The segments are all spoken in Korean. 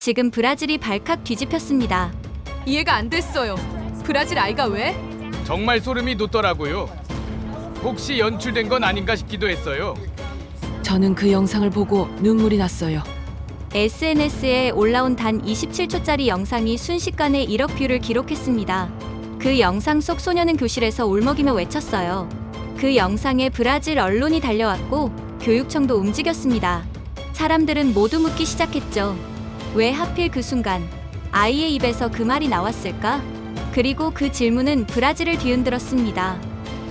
지금 브라질이 발칵 뒤집혔습니다. 이해가 안 됐어요. 브라질 아이가 왜? 정말 소름이 돋더라고요. 혹시 연출된 건 아닌가 싶기도 했어요. 저는 그 영상을 보고 눈물이 났어요. SNS에 올라온 단 27초짜리 영상이 순식간에 1억 뷰를 기록했습니다. 그 영상 속 소녀는 교실에서 울먹이며 외쳤어요. 그 영상에 브라질 언론이 달려왔고 교육청도 움직였습니다. 사람들은 모두 묻기 시작했죠. 왜 하필 그 순간 아이의 입에서 그 말이 나왔을까? 그리고 그 질문은 브라질을 뒤흔들었습니다.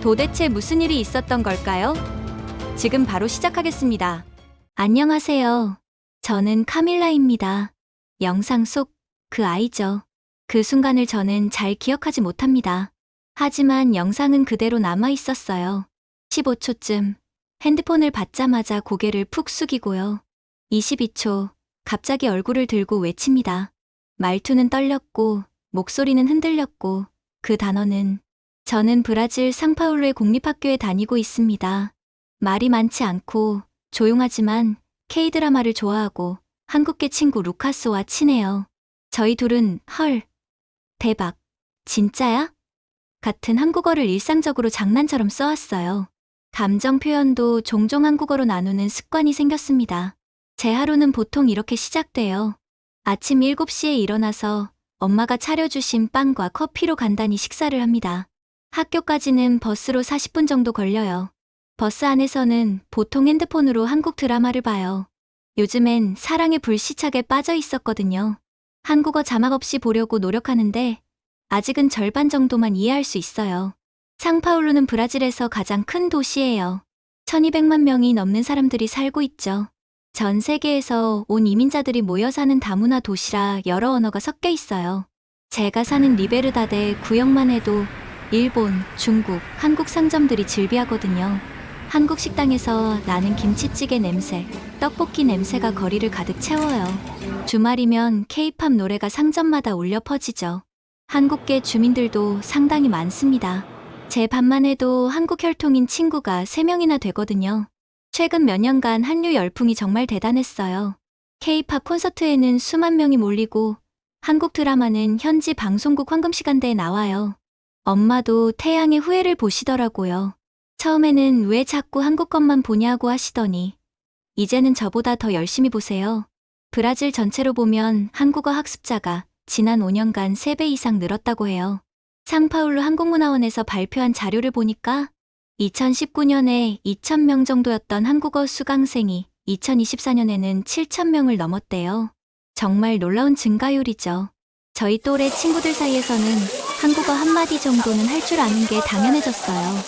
도대체 무슨 일이 있었던 걸까요? 지금 바로 시작하겠습니다. 안녕하세요. 저는 카밀라입니다. 영상 속 그 아이죠. 그 순간을 저는 잘 기억하지 못합니다. 하지만 영상은 그대로 남아 있었어요. 15초쯤 핸드폰을 받자마자 고개를 푹 숙이고요. 22초 갑자기 얼굴을 들고 외칩니다. 말투는 떨렸고 목소리는 흔들렸고 그 단어는 저는 브라질 상파울루의 공립학교에 다니고 있습니다. 말이 많지 않고 조용하지만 K-드라마를 좋아하고 한국계 친구 루카스와 친해요. 저희 둘은 헐, 대박, 진짜야? 같은 한국어를 일상적으로 장난처럼 써왔어요. 감정 표현도 종종 한국어로 나누는 습관이 생겼습니다. 제 하루는 보통 이렇게 시작돼요. 아침 7시에 일어나서 엄마가 차려주신 빵과 커피로 간단히 식사를 합니다. 학교까지는 버스로 40분 정도 걸려요. 버스 안에서는 보통 핸드폰으로 한국 드라마를 봐요. 요즘엔 사랑의 불시착에 빠져 있었거든요. 한국어 자막 없이 보려고 노력하는데 아직은 절반 정도만 이해할 수 있어요. 상파울루는 브라질에서 가장 큰 도시예요. 1200만 명이 넘는 사람들이 살고 있죠. 전 세계에서 온 이민자들이 모여 사는 다문화 도시라 여러 언어가 섞여 있어요. 제가 사는 리베르다데 구역만 해도 일본, 중국, 한국 상점들이 즐비하거든요. 한국 식당에서 나는 김치찌개 냄새, 떡볶이 냄새가 거리를 가득 채워요. 주말이면 K-팝 노래가 상점마다 울려 퍼지죠. 한국계 주민들도 상당히 많습니다. 제 반만 해도 한국 혈통인 친구가 3명이나 되거든요. 최근 몇 년간 한류 열풍이 정말 대단했어요. K-팝 콘서트에는 수만 명이 몰리고 한국 드라마는 현지 방송국 황금시간대에 나와요. 엄마도 태양의 후예를 보시더라고요. 처음에는 왜 자꾸 한국 것만 보냐고 하시더니 이제는 저보다 더 열심히 보세요. 브라질 전체로 보면 한국어 학습자가 지난 5년간 3배 이상 늘었다고 해요. 상파울루 한국문화원에서 발표한 자료를 보니까 2019년에 2,000명 정도였던 한국어 수강생이 2024년에는 7,000명을 넘었대요. 정말 놀라운 증가율이죠. 저희 또래 친구들 사이에서는 한국어 한마디 정도는 할 줄 아는 게 당연해졌어요.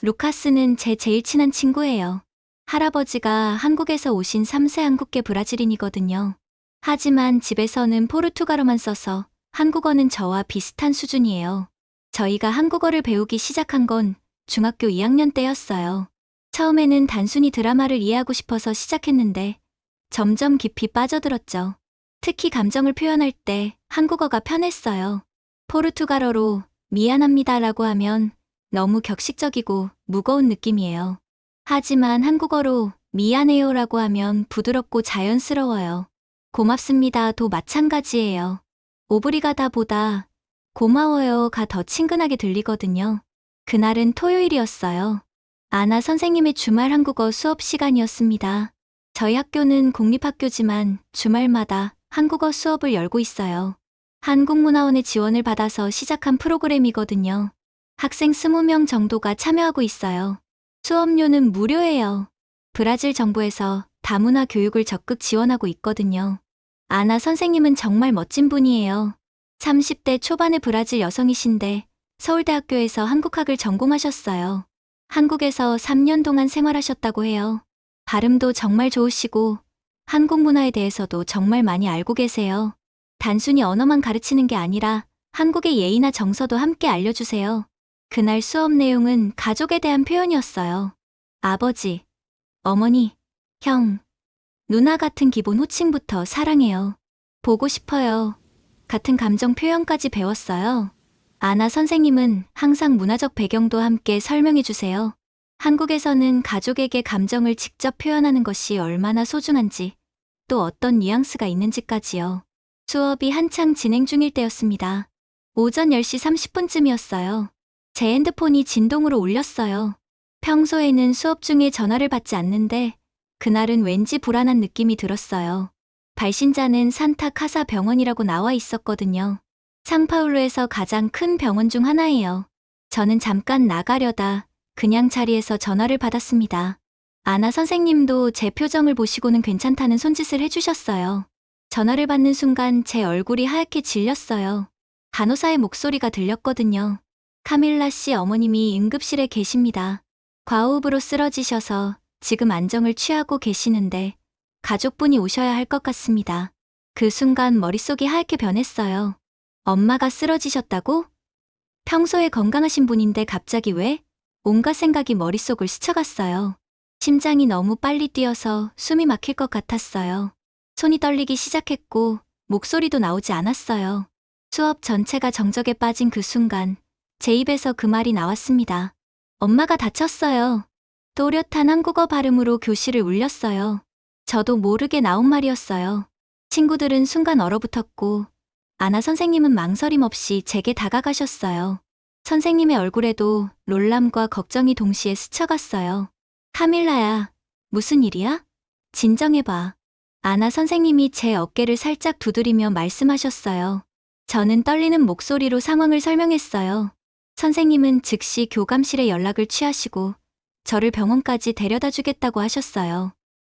루카스는 제 제일 친한 친구예요. 할아버지가 한국에서 오신 3세 한국계 브라질인이거든요. 하지만 집에서는 포르투갈어만 써서 한국어는 저와 비슷한 수준이에요. 저희가 한국어를 배우기 시작한 건 중학교 2학년 때였어요. 처음에는 단순히 드라마를 이해하고 싶어서 시작했는데 점점 깊이 빠져들었죠. 특히 감정을 표현할 때 한국어가 편했어요. 포르투갈어로 미안합니다라고 하면 너무 격식적이고 무거운 느낌이에요. 하지만 한국어로 미안해요라고 하면 부드럽고 자연스러워요. 고맙습니다도 마찬가지예요. 오브리가다보다 고마워요가 더 친근하게 들리거든요. 그날은 토요일이었어요. 아나 선생님의 주말 한국어 수업 시간이었습니다. 저희 학교는 공립학교지만 주말마다 한국어 수업을 열고 있어요. 한국문화원의 지원을 받아서 시작한 프로그램이거든요. 학생 20명 정도가 참여하고 있어요. 수업료는 무료예요. 브라질 정부에서 다문화 교육을 적극 지원하고 있거든요. 아나 선생님은 정말 멋진 분이에요. 30대 초반의 브라질 여성이신데 서울대학교에서 한국학을 전공하셨어요. 한국에서 3년 동안 생활하셨다고 해요. 발음도 정말 좋으시고 한국 문화에 대해서도 정말 많이 알고 계세요. 단순히 언어만 가르치는 게 아니라 한국의 예의나 정서도 함께 알려주세요. 그날 수업 내용은 가족에 대한 표현이었어요. 아버지, 어머니, 형, 누나 같은 기본 호칭부터 사랑해요. 보고 싶어요. 같은 감정 표현까지 배웠어요. 아나 선생님은 항상 문화적 배경도 함께 설명해 주세요. 한국에서는 가족에게 감정을 직접 표현하는 것이 얼마나 소중한지, 또 어떤 뉘앙스가 있는지까지요. 수업이 한창 진행 중일 때였습니다. 오전 10시 30분쯤이었어요. 제 핸드폰이 진동으로 울렸어요. 평소에는 수업 중에 전화를 받지 않는데 그날은 왠지 불안한 느낌이 들었어요. 발신자는 산타 카사 병원이라고 나와 있었거든요. 상파울루에서 가장 큰 병원 중 하나예요. 저는 잠깐 나가려다 그냥 자리에서 전화를 받았습니다. 아나 선생님도 제 표정을 보시고는 괜찮다는 손짓을 해주셨어요. 전화를 받는 순간 제 얼굴이 하얗게 질렸어요. 간호사의 목소리가 들렸거든요. 카밀라 씨 어머님이 응급실에 계십니다. 과호흡으로 쓰러지셔서 지금 안정을 취하고 계시는데 가족분이 오셔야 할 것 같습니다. 그 순간 머릿속이 하얗게 변했어요. 엄마가 쓰러지셨다고? 평소에 건강하신 분인데 갑자기 왜? 온갖 생각이 머릿속을 스쳐갔어요. 심장이 너무 빨리 뛰어서 숨이 막힐 것 같았어요. 손이 떨리기 시작했고 목소리도 나오지 않았어요. 수업 전체가 정적에 빠진 그 순간 제 입에서 그 말이 나왔습니다. 엄마가 다쳤어요. 또렷한 한국어 발음으로 교실을 울렸어요. 저도 모르게 나온 말이었어요. 친구들은 순간 얼어붙었고 아나 선생님은 망설임 없이 제게 다가가셨어요. 선생님의 얼굴에도 놀람과 걱정이 동시에 스쳐갔어요. 카밀라야, 무슨 일이야? 진정해봐. 아나 선생님이 제 어깨를 살짝 두드리며 말씀하셨어요. 저는 떨리는 목소리로 상황을 설명했어요. 선생님은 즉시 교감실에 연락을 취하시고 저를 병원까지 데려다 주겠다고 하셨어요.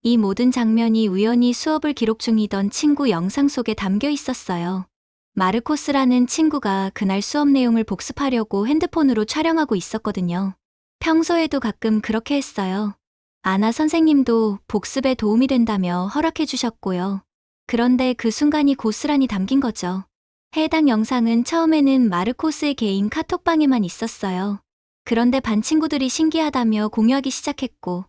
이 모든 장면이 우연히 수업을 기록 중이던 친구 영상 속에 담겨 있었어요. 마르코스라는 친구가 그날 수업 내용을 복습하려고 핸드폰으로 촬영하고 있었거든요. 평소에도 가끔 그렇게 했어요. 아나 선생님도 복습에 도움이 된다며 허락해 주셨고요. 그런데 그 순간이 고스란히 담긴 거죠. 해당 영상은 처음에는 마르코스의 개인 카톡방에만 있었어요. 그런데 반 친구들이 신기하다며 공유하기 시작했고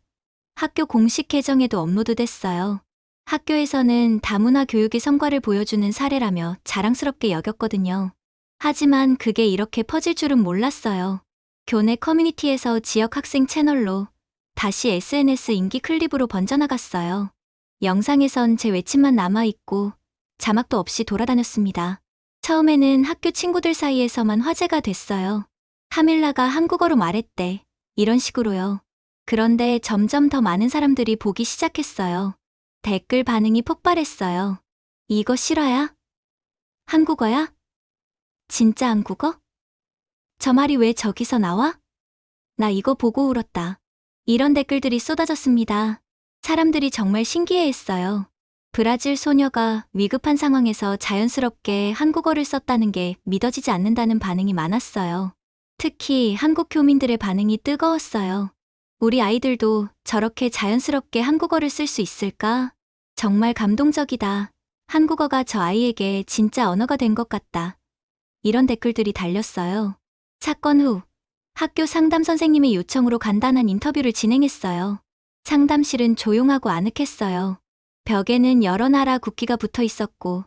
학교 공식 계정에도 업로드됐어요. 학교에서는 다문화 교육의 성과를 보여주는 사례라며 자랑스럽게 여겼거든요. 하지만 그게 이렇게 퍼질 줄은 몰랐어요. 교내 커뮤니티에서 지역 학생 채널로 다시 SNS 인기 클립으로 번져나갔어요. 영상에선 제 외침만 남아있고 자막도 없이 돌아다녔습니다. 처음에는 학교 친구들 사이에서만 화제가 됐어요. 카밀라가 한국어로 말했대. 이런 식으로요. 그런데 점점 더 많은 사람들이 보기 시작했어요. 댓글 반응이 폭발했어요. 이거 실화야? 한국어야? 진짜 한국어? 저 말이 왜 저기서 나와? 나 이거 보고 울었다. 이런 댓글들이 쏟아졌습니다. 사람들이 정말 신기해했어요. 브라질 소녀가 위급한 상황에서 자연스럽게 한국어를 썼다는 게 믿어지지 않는다는 반응이 많았어요. 특히 한국 교민들의 반응이 뜨거웠어요. 우리 아이들도 저렇게 자연스럽게 한국어를 쓸 수 있을까? 정말 감동적이다. 한국어가 저 아이에게 진짜 언어가 된 것 같다. 이런 댓글들이 달렸어요. 사건 후 학교 상담 선생님의 요청으로 간단한 인터뷰를 진행했어요. 상담실은 조용하고 아늑했어요. 벽에는 여러 나라 국기가 붙어 있었고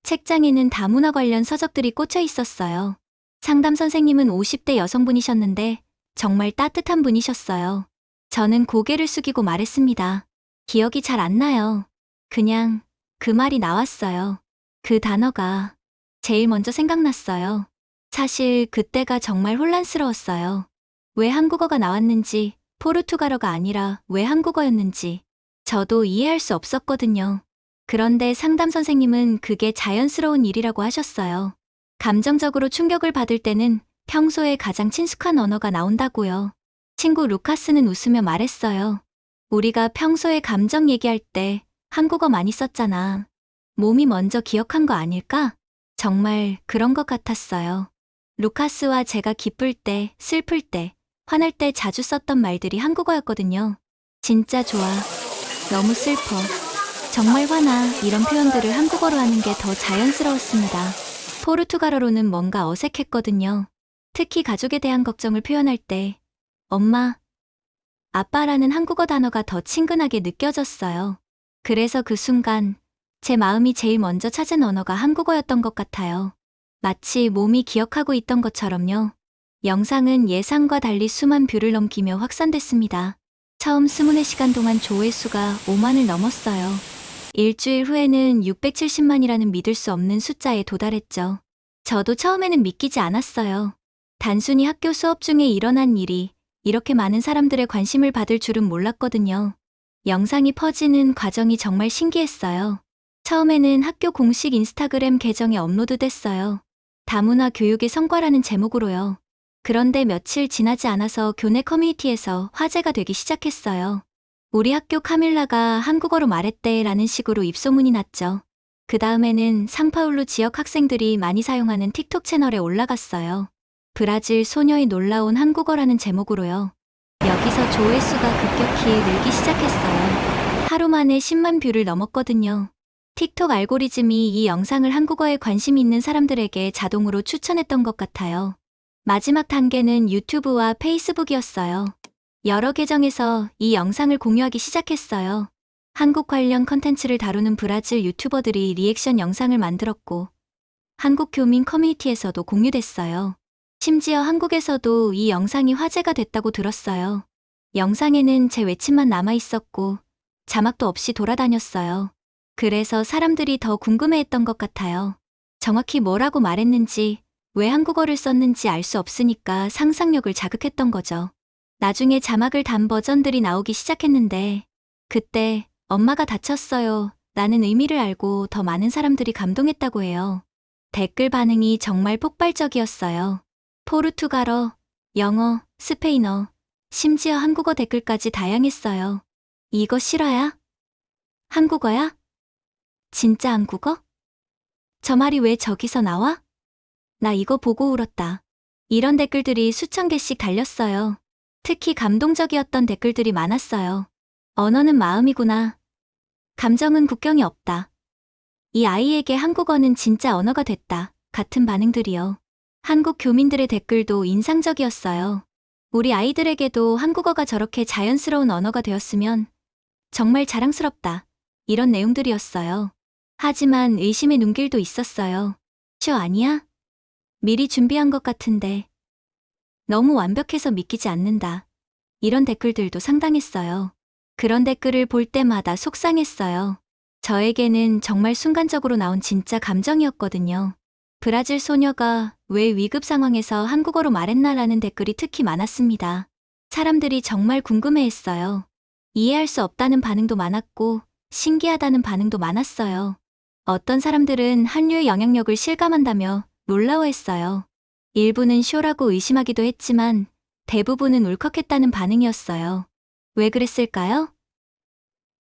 책장에는 다문화 관련 서적들이 꽂혀 있었어요. 상담 선생님은 50대 여성분이셨는데 정말 따뜻한 분이셨어요. 저는 고개를 숙이고 말했습니다. 기억이 잘 안 나요. 그냥 그 말이 나왔어요. 그 단어가 제일 먼저 생각났어요. 사실 그때가 정말 혼란스러웠어요. 왜 한국어가 나왔는지, 포르투갈어가 아니라 왜 한국어였는지 저도 이해할 수 없었거든요. 그런데 상담 선생님은 그게 자연스러운 일이라고 하셨어요. 감정적으로 충격을 받을 때는 평소에 가장 친숙한 언어가 나온다고요. 친구 루카스는 웃으며 말했어요. 우리가 평소에 감정 얘기할 때 한국어 많이 썼잖아. 몸이 먼저 기억한 거 아닐까? 정말 그런 것 같았어요. 루카스와 제가 기쁠 때, 슬플 때, 화날 때 자주 썼던 말들이 한국어였거든요. 진짜 좋아. 너무 슬퍼. 정말 화나. 이런 표현들을 한국어로 하는 게 더 자연스러웠습니다. 포르투갈어로는 뭔가 어색했거든요. 특히 가족에 대한 걱정을 표현할 때 엄마, 아빠라는 한국어 단어가 더 친근하게 느껴졌어요. 그래서 그 순간 제 마음이 제일 먼저 찾은 언어가 한국어였던 것 같아요. 마치 몸이 기억하고 있던 것처럼요. 영상은 예상과 달리 수만 뷰를 넘기며 확산됐습니다. 처음 24시간 동안 조회수가 5만을 넘었어요. 일주일 후에는 670만이라는 믿을 수 없는 숫자에 도달했죠. 저도 처음에는 믿기지 않았어요. 단순히 학교 수업 중에 일어난 일이 이렇게 많은 사람들의 관심을 받을 줄은 몰랐거든요. 영상이 퍼지는 과정이 정말 신기했어요. 처음에는 학교 공식 인스타그램 계정에 업로드됐어요. 다문화 교육의 성과라는 제목으로요. 그런데 며칠 지나지 않아서 교내 커뮤니티에서 화제가 되기 시작했어요. 우리 학교 카밀라가 한국어로 말했대 라는 식으로 입소문이 났죠. 그 다음에는 상파울루 지역 학생들이 많이 사용하는 틱톡 채널에 올라갔어요. 브라질 소녀의 놀라운 한국어라는 제목으로요. 여기서 조회수가 급격히 늘기 시작했어요. 하루 만에 10만 뷰를 넘었거든요. 틱톡 알고리즘이 이 영상을 한국어에 관심 있는 사람들에게 자동으로 추천했던 것 같아요. 마지막 단계는 유튜브와 페이스북이었어요. 여러 계정에서 이 영상을 공유하기 시작했어요. 한국 관련 컨텐츠를 다루는 브라질 유튜버들이 리액션 영상을 만들었고, 한국 교민 커뮤니티에서도 공유됐어요. 심지어 한국에서도 이 영상이 화제가 됐다고 들었어요. 영상에는 제 외침만 남아 있었고, 자막도 없이 돌아다녔어요. 그래서 사람들이 더 궁금해했던 것 같아요. 정확히 뭐라고 말했는지, 왜 한국어를 썼는지 알 수 없으니까 상상력을 자극했던 거죠. 나중에 자막을 단 버전들이 나오기 시작했는데, 그때 엄마가 다쳤어요 라는 의미를 알고 더 많은 사람들이 감동했다고 해요. 댓글 반응이 정말 폭발적이었어요. 포르투갈어, 영어, 스페인어, 심지어 한국어 댓글까지 다양했어요. 이거 실화야? 한국어야? 진짜 한국어? 저 말이 왜 저기서 나와? 나 이거 보고 울었다. 이런 댓글들이 수천 개씩 달렸어요. 특히 감동적이었던 댓글들이 많았어요. 언어는 마음이구나. 감정은 국경이 없다. 이 아이에게 한국어는 진짜 언어가 됐다. 같은 반응들이요. 한국 교민들의 댓글도 인상적이었어요. 우리 아이들에게도 한국어가 저렇게 자연스러운 언어가 되었으면 정말 자랑스럽다. 이런 내용들이었어요. 하지만 의심의 눈길도 있었어요. 쇼 아니야? 미리 준비한 것 같은데. 너무 완벽해서 믿기지 않는다. 이런 댓글들도 상당했어요. 그런 댓글을 볼 때마다 속상했어요. 저에게는 정말 순간적으로 나온 진짜 감정이었거든요. 브라질 소녀가 왜 위급 상황에서 한국어로 말했나라는 댓글이 특히 많았습니다. 사람들이 정말 궁금해했어요. 이해할 수 없다는 반응도 많았고 신기하다는 반응도 많았어요. 어떤 사람들은 한류의 영향력을 실감한다며 놀라워했어요. 일부는 쇼라고 의심하기도 했지만 대부분은 울컥했다는 반응이었어요. 왜 그랬을까요?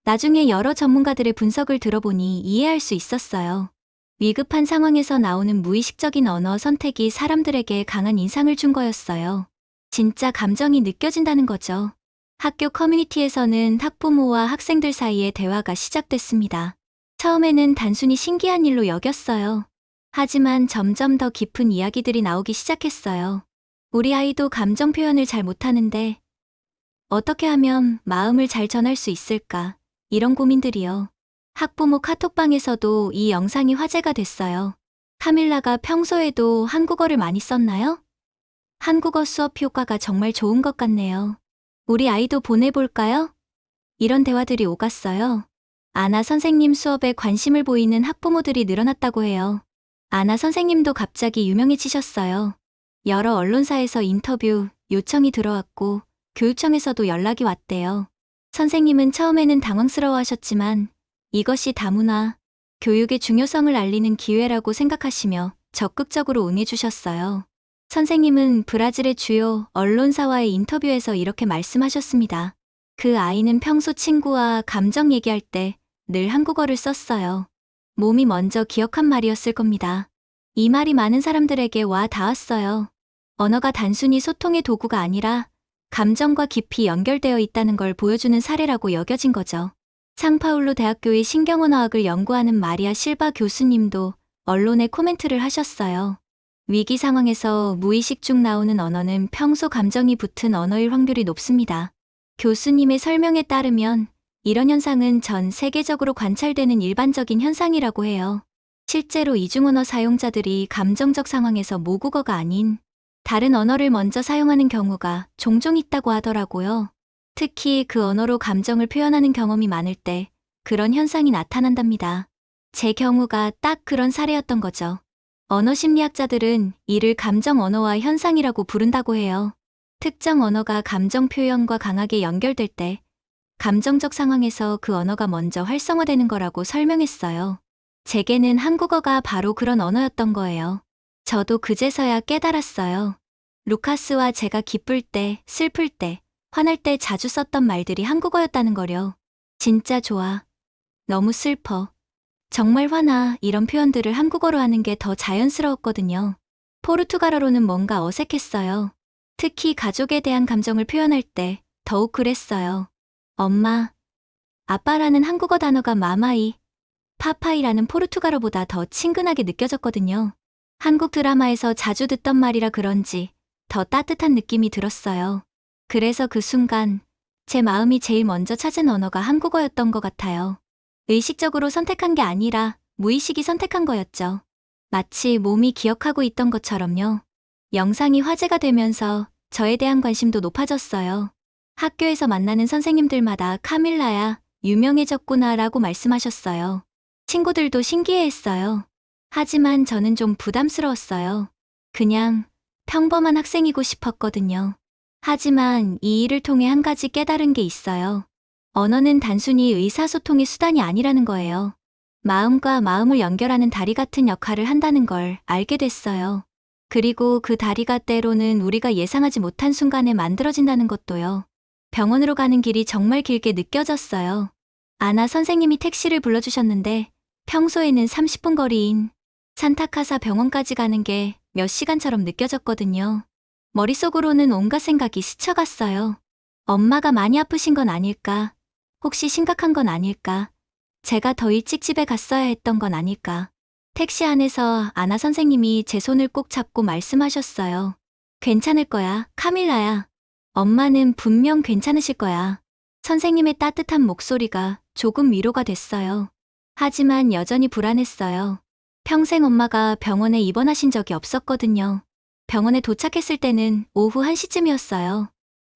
나중에 여러 전문가들의 분석을 들어보니 이해할 수 있었어요. 위급한 상황에서 나오는 무의식적인 언어 선택이 사람들에게 강한 인상을 준 거였어요. 진짜 감정이 느껴진다는 거죠. 학교 커뮤니티에서는 학부모와 학생들 사이에 대화가 시작됐습니다. 처음에는 단순히 신기한 일로 여겼어요. 하지만 점점 더 깊은 이야기들이 나오기 시작했어요. 우리 아이도 감정 표현을 잘 못하는데 어떻게 하면 마음을 잘 전할 수 있을까? 이런 고민들이요. 학부모 카톡방에서도 이 영상이 화제가 됐어요. 카밀라가 평소에도 한국어를 많이 썼나요? 한국어 수업 효과가 정말 좋은 것 같네요. 우리 아이도 보내볼까요? 이런 대화들이 오갔어요. 아나 선생님 수업에 관심을 보이는 학부모들이 늘어났다고 해요. 아나 선생님도 갑자기 유명해지셨어요. 여러 언론사에서 인터뷰 요청이 들어왔고 교육청에서도 연락이 왔대요. 선생님은 처음에는 당황스러워하셨지만 이것이 다문화 교육의 중요성을 알리는 기회라고 생각하시며 적극적으로 응해주셨어요. 선생님은 브라질의 주요 언론사와의 인터뷰에서 이렇게 말씀하셨습니다. 그 아이는 평소 친구와 감정 얘기할 때 늘 한국어를 썼어요. 몸이 먼저 기억한 말이었을 겁니다. 이 말이 많은 사람들에게 와 닿았어요. 언어가 단순히 소통의 도구가 아니라 감정과 깊이 연결되어 있다는 걸 보여주는 사례라고 여겨진 거죠. 상파울루 대학교의 신경언어학을 연구하는 마리아 실바 교수님도 언론에 코멘트를 하셨어요. 위기 상황에서 무의식 중 나오는 언어는 평소 감정이 붙은 언어일 확률이 높습니다. 교수님의 설명에 따르면 이런 현상은 전 세계적으로 관찰되는 일반적인 현상이라고 해요. 실제로 이중언어 사용자들이 감정적 상황에서 모국어가 아닌 다른 언어를 먼저 사용하는 경우가 종종 있다고 하더라고요. 특히 그 언어로 감정을 표현하는 경험이 많을 때 그런 현상이 나타난답니다. 제 경우가 딱 그런 사례였던 거죠. 언어 심리학자들은 이를 감정 언어와 현상이라고 부른다고 해요. 특정 언어가 감정 표현과 강하게 연결될 때 감정적 상황에서 그 언어가 먼저 활성화되는 거라고 설명했어요. 제게는 한국어가 바로 그런 언어였던 거예요. 저도 그제서야 깨달았어요. 루카스와 제가 기쁠 때, 슬플 때, 화날 때 자주 썼던 말들이 한국어였다는 거려. 진짜 좋아. 너무 슬퍼. 정말 화나 이런 표현들을 한국어로 하는 게 더 자연스러웠거든요. 포르투갈어로는 뭔가 어색했어요. 특히 가족에 대한 감정을 표현할 때 더욱 그랬어요. 엄마, 아빠라는 한국어 단어가 마마이, 파파이라는 포르투갈어보다 더 친근하게 느껴졌거든요. 한국 드라마에서 자주 듣던 말이라 그런지 더 따뜻한 느낌이 들었어요. 그래서 그 순간 제 마음이 제일 먼저 찾은 언어가 한국어였던 것 같아요. 의식적으로 선택한 게 아니라 무의식이 선택한 거였죠. 마치 몸이 기억하고 있던 것처럼요. 영상이 화제가 되면서 저에 대한 관심도 높아졌어요. 학교에서 만나는 선생님들마다 카밀라야, 유명해졌구나 라고 말씀하셨어요. 친구들도 신기해했어요. 하지만 저는 좀 부담스러웠어요. 그냥 평범한 학생이고 싶었거든요. 하지만 이 일을 통해 한 가지 깨달은 게 있어요. 언어는 단순히 의사소통의 수단이 아니라는 거예요. 마음과 마음을 연결하는 다리 같은 역할을 한다는 걸 알게 됐어요. 그리고 그 다리가 때로는 우리가 예상하지 못한 순간에 만들어진다는 것도요. 병원으로 가는 길이 정말 길게 느껴졌어요. 아나 선생님이 택시를 불러주셨는데 평소에는 30분 거리인 산타카사 병원까지 가는 게 몇 시간처럼 느껴졌거든요. 머릿속으로는 온갖 생각이 스쳐갔어요. 엄마가 많이 아프신 건 아닐까? 혹시 심각한 건 아닐까? 제가 더 일찍 집에 갔어야 했던 건 아닐까? 택시 안에서 아나 선생님이 제 손을 꼭 잡고 말씀하셨어요. 괜찮을 거야, 카밀라야. 엄마는 분명 괜찮으실 거야. 선생님의 따뜻한 목소리가 조금 위로가 됐어요. 하지만 여전히 불안했어요. 평생 엄마가 병원에 입원하신 적이 없었거든요. 병원에 도착했을 때는 오후 1시쯤이었어요.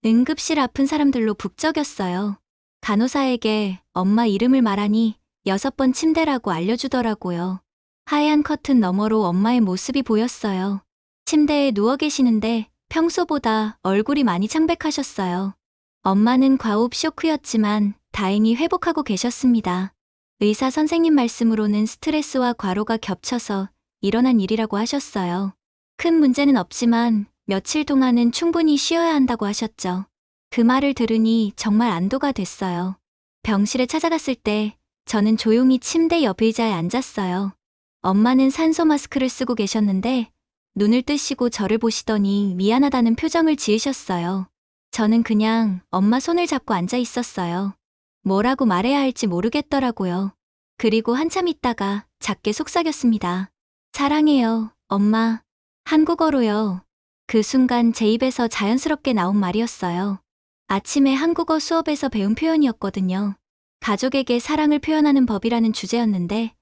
응급실 아픈 사람들로 북적였어요. 간호사에게 엄마 이름을 말하니 6번 침대라고 알려주더라고요. 하얀 커튼 너머로 엄마의 모습이 보였어요. 침대에 누워 계시는데 평소보다 얼굴이 많이 창백하셨어요. 엄마는 과호흡 쇼크였지만 다행히 회복하고 계셨습니다. 의사 선생님 말씀으로는 스트레스와 과로가 겹쳐서 일어난 일이라고 하셨어요. 큰 문제는 없지만 며칠 동안은 충분히 쉬어야 한다고 하셨죠. 그 말을 들으니 정말 안도가 됐어요. 병실에 찾아갔을 때 저는 조용히 침대 옆 의자에 앉았어요. 엄마는 산소 마스크를 쓰고 계셨는데 눈을 뜨시고 저를 보시더니 미안하다는 표정을 지으셨어요. 저는 그냥 엄마 손을 잡고 앉아 있었어요. 뭐라고 말해야 할지 모르겠더라고요. 그리고 한참 있다가 작게 속삭였습니다. 사랑해요, 엄마. 한국어로요. 그 순간 제 입에서 자연스럽게 나온 말이었어요. 아침에 한국어 수업에서 배운 표현이었거든요. 가족에게 사랑을 표현하는 법이라는 주제였는데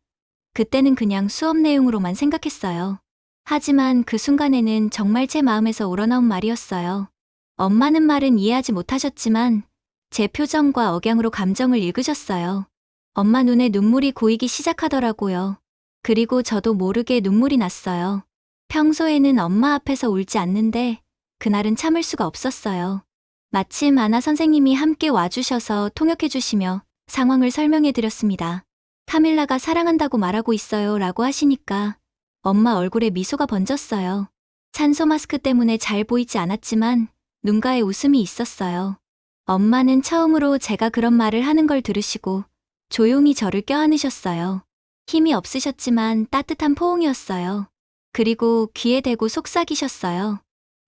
그때는 그냥 수업 내용으로만 생각했어요. 하지만 그 순간에는 정말 제 마음에서 우러나온 말이었어요. 엄마는 말은 이해하지 못하셨지만 제 표정과 억양으로 감정을 읽으셨어요. 엄마 눈에 눈물이 고이기 시작하더라고요. 그리고 저도 모르게 눈물이 났어요. 평소에는 엄마 앞에서 울지 않는데 그날은 참을 수가 없었어요. 마침 아나 선생님이 함께 와주셔서 통역해주시며 상황을 설명해드렸습니다. 카밀라가 사랑한다고 말하고 있어요 라고 하시니까 엄마 얼굴에 미소가 번졌어요. 산소 마스크 때문에 잘 보이지 않았지만 눈가에 웃음이 있었어요. 엄마는 처음으로 제가 그런 말을 하는 걸 들으시고 조용히 저를 껴안으셨어요. 힘이 없으셨지만 따뜻한 포옹이었어요. 그리고 귀에 대고 속삭이셨어요.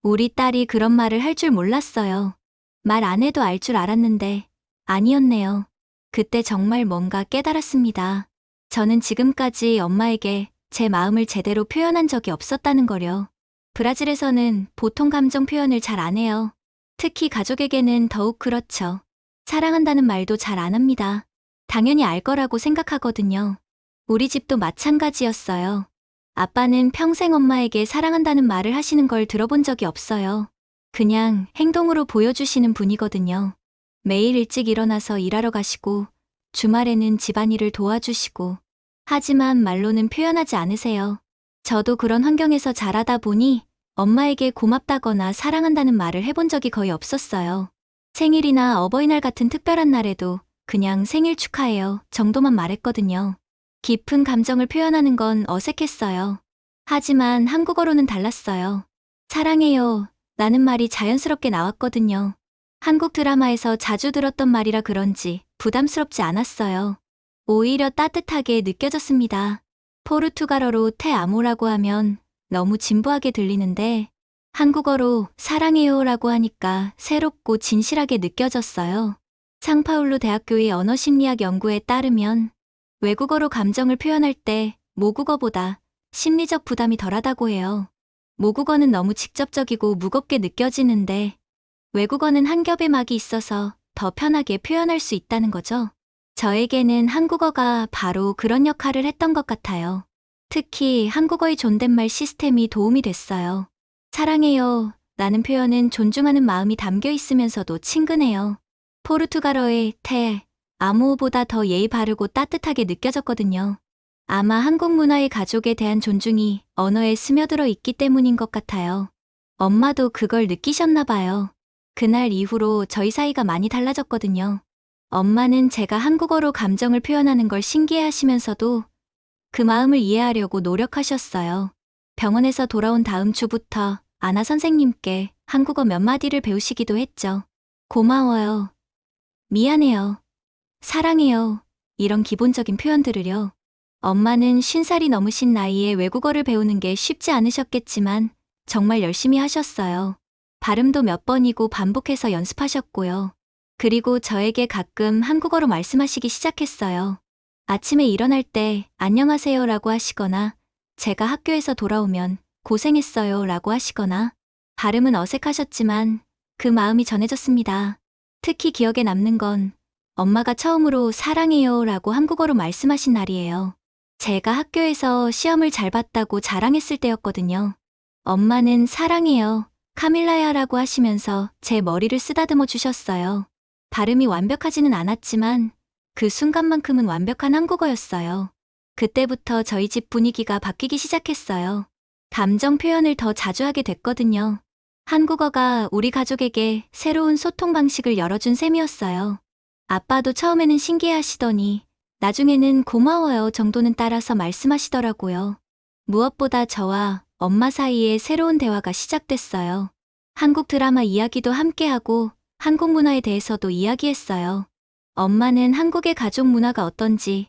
우리 딸이 그런 말을 할 줄 몰랐어요. 말 안 해도 알 줄 알았는데 아니었네요. 그때 정말 뭔가 깨달았습니다. 저는 지금까지 엄마에게 제 마음을 제대로 표현한 적이 없었다는 거려. 브라질에서는 보통 감정 표현을 잘 안 해요. 특히 가족에게는 더욱 그렇죠. 사랑한다는 말도 잘 안 합니다. 당연히 알 거라고 생각하거든요. 우리 집도 마찬가지였어요. 아빠는 평생 엄마에게 사랑한다는 말을 하시는 걸 들어본 적이 없어요. 그냥 행동으로 보여주시는 분이거든요. 매일 일찍 일어나서 일하러 가시고 주말에는 집안일을 도와주시고. 하지만 말로는 표현하지 않으세요. 저도 그런 환경에서 자라다 보니 엄마에게 고맙다거나 사랑한다는 말을 해본 적이 거의 없었어요. 생일이나 어버이날 같은 특별한 날에도 그냥 생일 축하해요 정도만 말했거든요. 깊은 감정을 표현하는 건 어색했어요. 하지만 한국어로는 달랐어요. 사랑해요 라는 말이 자연스럽게 나왔거든요. 한국 드라마에서 자주 들었던 말이라 그런지 부담스럽지 않았어요. 오히려 따뜻하게 느껴졌습니다. 포르투갈어로 테 아모라고 하면 너무 진부하게 들리는데 한국어로 사랑해요라고 하니까 새롭고 진실하게 느껴졌어요. 상파울루 대학교의 언어심리학 연구에 따르면 외국어로 감정을 표현할 때 모국어보다 심리적 부담이 덜하다고 해요. 모국어는 너무 직접적이고 무겁게 느껴지는데 외국어는 한 겹의 막이 있어서 더 편하게 표현할 수 있다는 거죠. 저에게는 한국어가 바로 그런 역할을 했던 것 같아요. 특히 한국어의 존댓말 시스템이 도움이 됐어요. 사랑해요 라는 표현은 존중하는 마음이 담겨 있으면서도 친근해요. 포르투갈어의 테, 아모보다 더 예의 바르고 따뜻하게 느껴졌거든요. 아마 한국 문화의 가족에 대한 존중이 언어에 스며들어 있기 때문인 것 같아요. 엄마도 그걸 느끼셨나 봐요. 그날 이후로 저희 사이가 많이 달라졌거든요. 엄마는 제가 한국어로 감정을 표현하는 걸 신기해하시면서도 그 마음을 이해하려고 노력하셨어요. 병원에서 돌아온 다음 주부터 아나 선생님께 한국어 몇 마디를 배우시기도 했죠. 고마워요. 미안해요. 사랑해요. 이런 기본적인 표현들을요. 엄마는 50살이 넘으신 나이에 외국어를 배우는 게 쉽지 않으셨겠지만 정말 열심히 하셨어요. 발음도 몇 번이고 반복해서 연습하셨고요. 그리고 저에게 가끔 한국어로 말씀하시기 시작했어요. 아침에 일어날 때 안녕하세요 라고 하시거나 제가 학교에서 돌아오면 고생했어요 라고 하시거나 발음은 어색하셨지만 그 마음이 전해졌습니다. 특히 기억에 남는 건 엄마가 처음으로 사랑해요 라고 한국어로 말씀하신 날이에요. 제가 학교에서 시험을 잘 봤다고 자랑했을 때였거든요. 엄마는 사랑해요, 카밀라야 라고 하시면서 제 머리를 쓰다듬어 주셨어요. 발음이 완벽하지는 않았지만 그 순간만큼은 완벽한 한국어였어요. 그때부터 저희 집 분위기가 바뀌기 시작했어요. 감정 표현을 더 자주 하게 됐거든요. 한국어가 우리 가족에게 새로운 소통 방식을 열어준 셈이었어요. 아빠도 처음에는 신기해하시더니 나중에는 고마워요 정도는 따라서 말씀하시더라고요. 무엇보다 저와 엄마 사이에 새로운 대화가 시작됐어요. 한국 드라마 이야기도 함께하고 한국 문화에 대해서도 이야기했어요. 엄마는 한국의 가족 문화가 어떤지,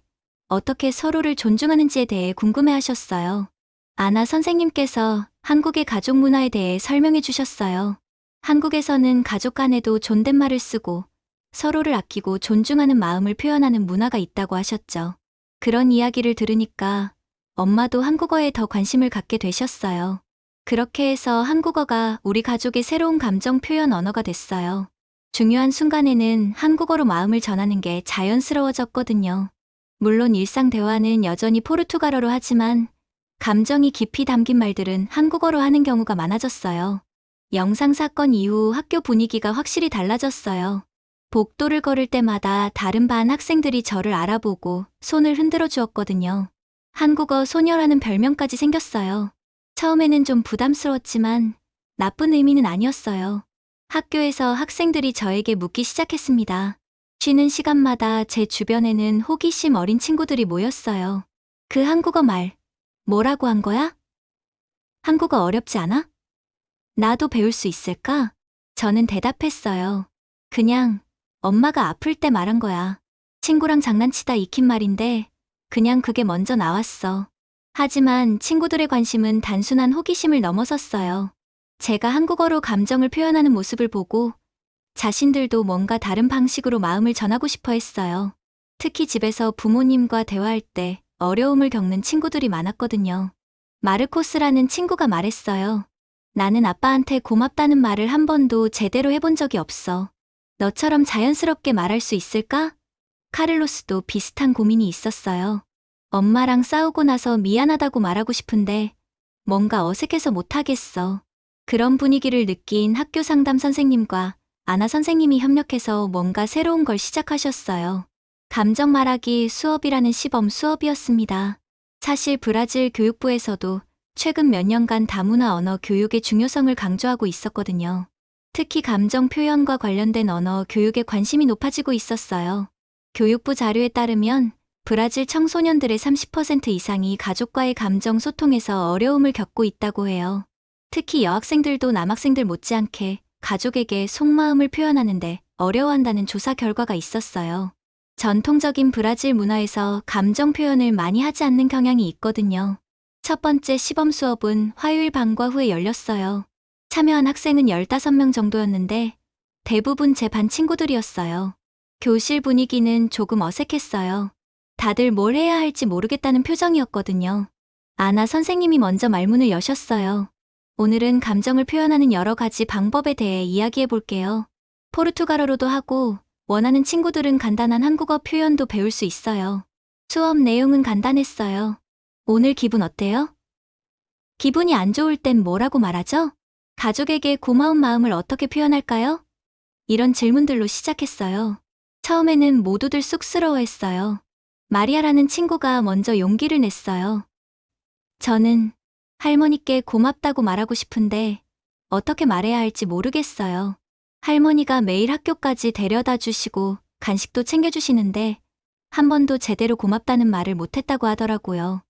어떻게 서로를 존중하는지에 대해 궁금해하셨어요. 아나 선생님께서 한국의 가족 문화에 대해 설명해 주셨어요. 한국에서는 가족 간에도 존댓말을 쓰고 서로를 아끼고 존중하는 마음을 표현하는 문화가 있다고 하셨죠. 그런 이야기를 들으니까 엄마도 한국어에 더 관심을 갖게 되셨어요. 그렇게 해서 한국어가 우리 가족의 새로운 감정 표현 언어가 됐어요. 중요한 순간에는 한국어로 마음을 전하는 게 자연스러워졌거든요. 물론 일상 대화는 여전히 포르투갈어로 하지만 감정이 깊이 담긴 말들은 한국어로 하는 경우가 많아졌어요. 영상 사건 이후 학교 분위기가 확실히 달라졌어요. 복도를 걸을 때마다 다른 반 학생들이 저를 알아보고 손을 흔들어 주었거든요. 한국어 소녀라는 별명까지 생겼어요. 처음에는 좀 부담스러웠지만 나쁜 의미는 아니었어요. 학교에서 학생들이 저에게 묻기 시작했습니다. 쉬는 시간마다 제 주변에는 호기심 어린 친구들이 모였어요. 그 한국어 말, 뭐라고 한 거야? 한국어 어렵지 않아? 나도 배울 수 있을까? 저는 대답했어요. 그냥 엄마가 아플 때 말한 거야. 친구랑 장난치다 익힌 말인데 그냥 그게 먼저 나왔어. 하지만 친구들의 관심은 단순한 호기심을 넘어섰어요. 제가 한국어로 감정을 표현하는 모습을 보고 자신들도 뭔가 다른 방식으로 마음을 전하고 싶어 했어요. 특히 집에서 부모님과 대화할 때 어려움을 겪는 친구들이 많았거든요. 마르코스라는 친구가 말했어요. 나는 아빠한테 고맙다는 말을 한 번도 제대로 해본 적이 없어. 너처럼 자연스럽게 말할 수 있을까? 카를로스도 비슷한 고민이 있었어요. 엄마랑 싸우고 나서 미안하다고 말하고 싶은데 뭔가 어색해서 못하겠어. 그런 분위기를 느낀 학교 상담 선생님과 아나 선생님이 협력해서 뭔가 새로운 걸 시작하셨어요. 감정 말하기 수업이라는 시범 수업이었습니다. 사실 브라질 교육부에서도 최근 몇 년간 다문화 언어 교육의 중요성을 강조하고 있었거든요. 특히 감정 표현과 관련된 언어 교육에 관심이 높아지고 있었어요. 교육부 자료에 따르면 브라질 청소년들의 30% 이상이 가족과의 감정 소통에서 어려움을 겪고 있다고 해요. 특히 여학생들도 남학생들 못지않게 가족에게 속마음을 표현하는데 어려워한다는 조사 결과가 있었어요. 전통적인 브라질 문화에서 감정 표현을 많이 하지 않는 경향이 있거든요. 첫 번째 시범 수업은 화요일 방과 후에 열렸어요. 참여한 학생은 15명 정도였는데 대부분 제 반 친구들이었어요. 교실 분위기는 조금 어색했어요. 다들 뭘 해야 할지 모르겠다는 표정이었거든요. 아나 선생님이 먼저 말문을 여셨어요. 오늘은 감정을 표현하는 여러 가지 방법에 대해 이야기해 볼게요. 포르투갈어로도 하고 원하는 친구들은 간단한 한국어 표현도 배울 수 있어요. 수업 내용은 간단했어요. 오늘 기분 어때요? 기분이 안 좋을 땐 뭐라고 말하죠? 가족에게 고마운 마음을 어떻게 표현할까요? 이런 질문들로 시작했어요. 처음에는 모두들 쑥스러워했어요. 마리아라는 친구가 먼저 용기를 냈어요. 저는 할머니께 고맙다고 말하고 싶은데 어떻게 말해야 할지 모르겠어요. 할머니가 매일 학교까지 데려다 주시고 간식도 챙겨주시는데 한 번도 제대로 고맙다는 말을 못했다고 하더라고요.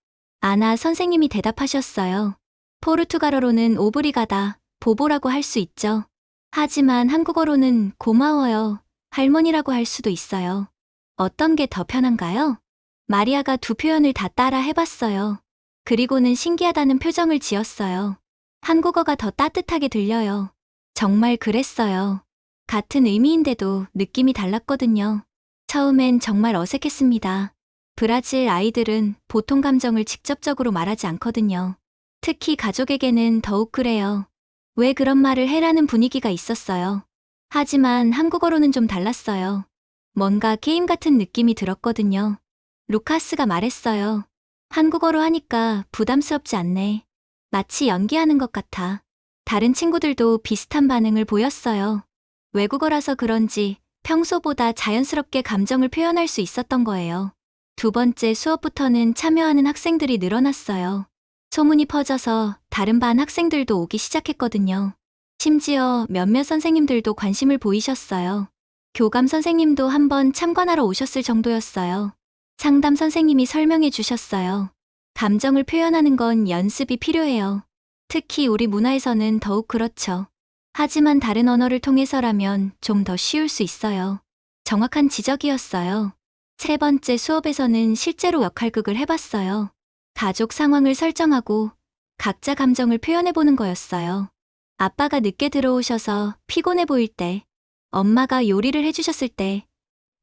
아나 선생님이 대답하셨어요. 포르투갈어로는 오브리가다, 보보라고 할 수 있죠. 하지만 한국어로는 고마워요, 할머니라고 할 수도 있어요. 어떤 게 더 편한가요? 마리아가 두 표현을 다 따라 해봤어요. 그리고는 신기하다는 표정을 지었어요. 한국어가 더 따뜻하게 들려요. 정말 그랬어요. 같은 의미인데도 느낌이 달랐거든요. 처음엔 정말 어색했습니다. 브라질 아이들은 보통 감정을 직접적으로 말하지 않거든요. 특히 가족에게는 더욱 그래요. 왜 그런 말을 해라는 분위기가 있었어요. 하지만 한국어로는 좀 달랐어요. 뭔가 게임 같은 느낌이 들었거든요. 루카스가 말했어요. 한국어로 하니까 부담스럽지 않네. 마치 연기하는 것 같아. 다른 친구들도 비슷한 반응을 보였어요. 외국어라서 그런지 평소보다 자연스럽게 감정을 표현할 수 있었던 거예요. 두 번째 수업부터는 참여하는 학생들이 늘어났어요. 소문이 퍼져서 다른 반 학생들도 오기 시작했거든요. 심지어 몇몇 선생님들도 관심을 보이셨어요. 교감 선생님도 한번 참관하러 오셨을 정도였어요. 상담 선생님이 설명해 주셨어요. 감정을 표현하는 건 연습이 필요해요. 특히 우리 문화에서는 더욱 그렇죠. 하지만 다른 언어를 통해서라면 좀 더 쉬울 수 있어요. 정확한 지적이었어요. 세 번째 수업에서는 실제로 역할극을 해봤어요. 가족 상황을 설정하고 각자 감정을 표현해보는 거였어요. 아빠가 늦게 들어오셔서 피곤해 보일 때, 엄마가 요리를 해주셨을 때,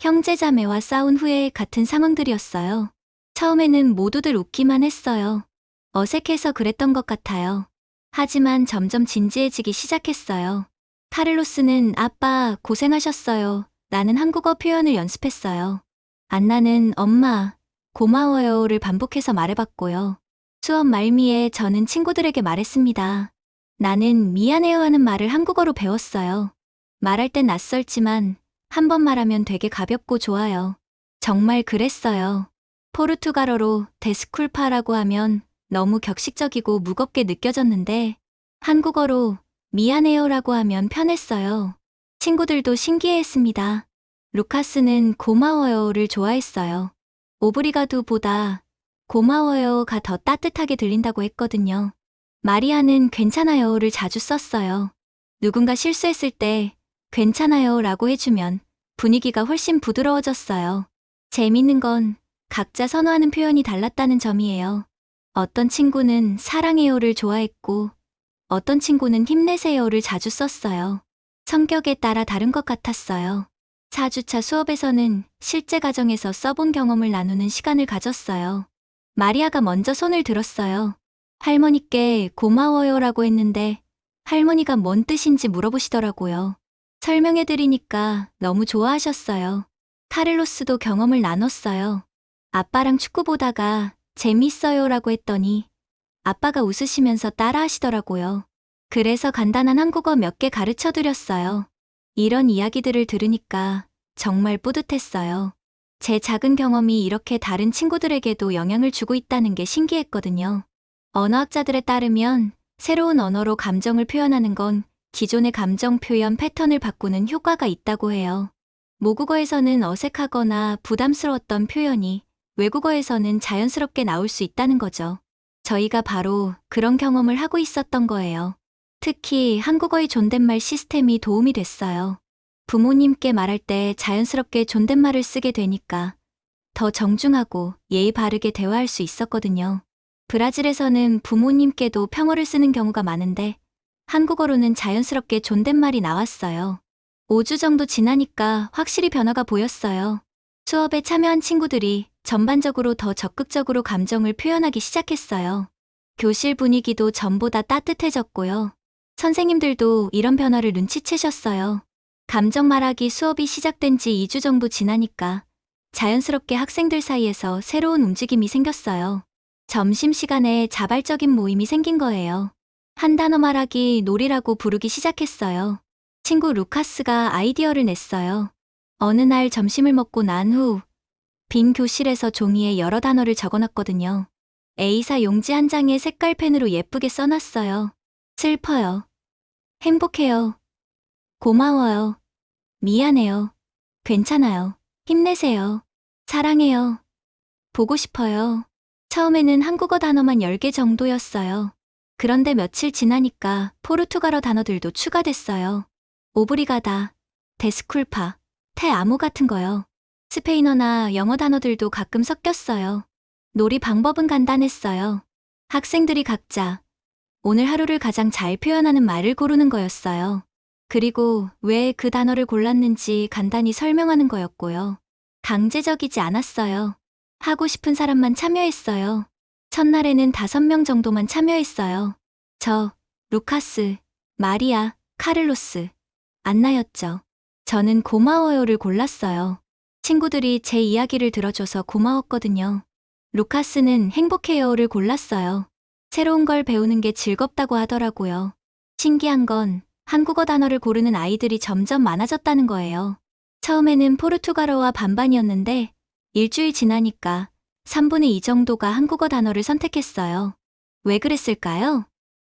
형제자매와 싸운 후에 같은 상황들이었어요. 처음에는 모두들 웃기만 했어요. 어색해서 그랬던 것 같아요. 하지만 점점 진지해지기 시작했어요. 카를로스는 아빠 고생하셨어요. 라는 한국어 표현을 연습했어요. 안나는 엄마 고마워요를 반복해서 말해봤고요. 수업 말미에 저는 친구들에게 말했습니다. 나는 미안해요 하는 말을 한국어로 배웠어요. 말할 땐 낯설지만 한 번 말하면 되게 가볍고 좋아요. 정말 그랬어요. 포르투갈어로 데스쿨파라고 하면 너무 격식적이고 무겁게 느껴졌는데 한국어로 미안해요라고 하면 편했어요. 친구들도 신기해했습니다. 루카스는 고마워요를 좋아했어요. 오브리가두보다 고마워요가 더 따뜻하게 들린다고 했거든요. 마리아는 괜찮아요를 자주 썼어요. 누군가 실수했을 때 괜찮아요라고 해주면 분위기가 훨씬 부드러워졌어요. 재밌는 건 각자 선호하는 표현이 달랐다는 점이에요. 어떤 친구는 사랑해요를 좋아했고 어떤 친구는 힘내세요를 자주 썼어요. 성격에 따라 다른 것 같았어요. 4주차 수업에서는 실제 가정에서 써본 경험을 나누는 시간을 가졌어요. 마리아가 먼저 손을 들었어요. 할머니께 고마워요라고 했는데 할머니가 뭔 뜻인지 물어보시더라고요. 설명해드리니까 너무 좋아하셨어요. 카를로스도 경험을 나눴어요. 아빠랑 축구 보다가 재밌어요라고 했더니 아빠가 웃으시면서 따라하시더라고요. 그래서 간단한 한국어 몇 개 가르쳐드렸어요. 이런 이야기들을 들으니까 정말 뿌듯했어요. 제 작은 경험이 이렇게 다른 친구들에게도 영향을 주고 있다는 게 신기했거든요. 언어학자들에 따르면 새로운 언어로 감정을 표현하는 건 기존의 감정 표현 패턴을 바꾸는 효과가 있다고 해요. 모국어에서는 어색하거나 부담스러웠던 표현이 외국어에서는 자연스럽게 나올 수 있다는 거죠. 저희가 바로 그런 경험을 하고 있었던 거예요. 특히 한국어의 존댓말 시스템이 도움이 됐어요. 부모님께 말할 때 자연스럽게 존댓말을 쓰게 되니까 더 정중하고 예의 바르게 대화할 수 있었거든요. 브라질에서는 부모님께도 평어를 쓰는 경우가 많은데 한국어로는 자연스럽게 존댓말이 나왔어요. 5주 정도 지나니까 확실히 변화가 보였어요. 수업에 참여한 친구들이 전반적으로 더 적극적으로 감정을 표현하기 시작했어요. 교실 분위기도 전보다 따뜻해졌고요. 선생님들도 이런 변화를 눈치채셨어요. 감정 말하기 수업이 시작된 지 2주 정도 지나니까 자연스럽게 학생들 사이에서 새로운 움직임이 생겼어요. 점심시간에 자발적인 모임이 생긴 거예요. 한 단어 말하기 놀이라고 부르기 시작했어요. 친구 루카스가 아이디어를 냈어요. 어느 날 점심을 먹고 난 후 빈 교실에서 종이에 여러 단어를 적어놨거든요. A사 용지 한 장에 색깔 펜으로 예쁘게 써놨어요. 슬퍼요. 행복해요. 고마워요. 미안해요. 괜찮아요. 힘내세요. 사랑해요. 보고 싶어요. 처음에는 한국어 단어만 10개 정도였어요. 그런데 며칠 지나니까 포르투갈어 단어들도 추가됐어요. 오브리가다, 데스쿨파, 테 아모 같은 거요. 스페인어나 영어 단어들도 가끔 섞였어요. 놀이 방법은 간단했어요. 학생들이 각자 오늘 하루를 가장 잘 표현하는 말을 고르는 거였어요. 그리고 왜 그 단어를 골랐는지 간단히 설명하는 거였고요. 강제적이지 않았어요. 하고 싶은 사람만 참여했어요. 첫날에는 5명 정도만 참여했어요. 저, 루카스, 마리아, 카를로스, 안나였죠. 저는 고마워요를 골랐어요. 친구들이 제 이야기를 들어줘서 고마웠거든요. 루카스는 행복해요를 골랐어요. 새로운 걸 배우는 게 즐겁다고 하더라고요. 신기한 건 한국어 단어를 고르는 아이들이 점점 많아졌다는 거예요. 처음에는 포르투갈어와 반반이었는데 일주일 지나니까 3분의 2 정도가 한국어 단어를 선택했어요. 왜 그랬을까요?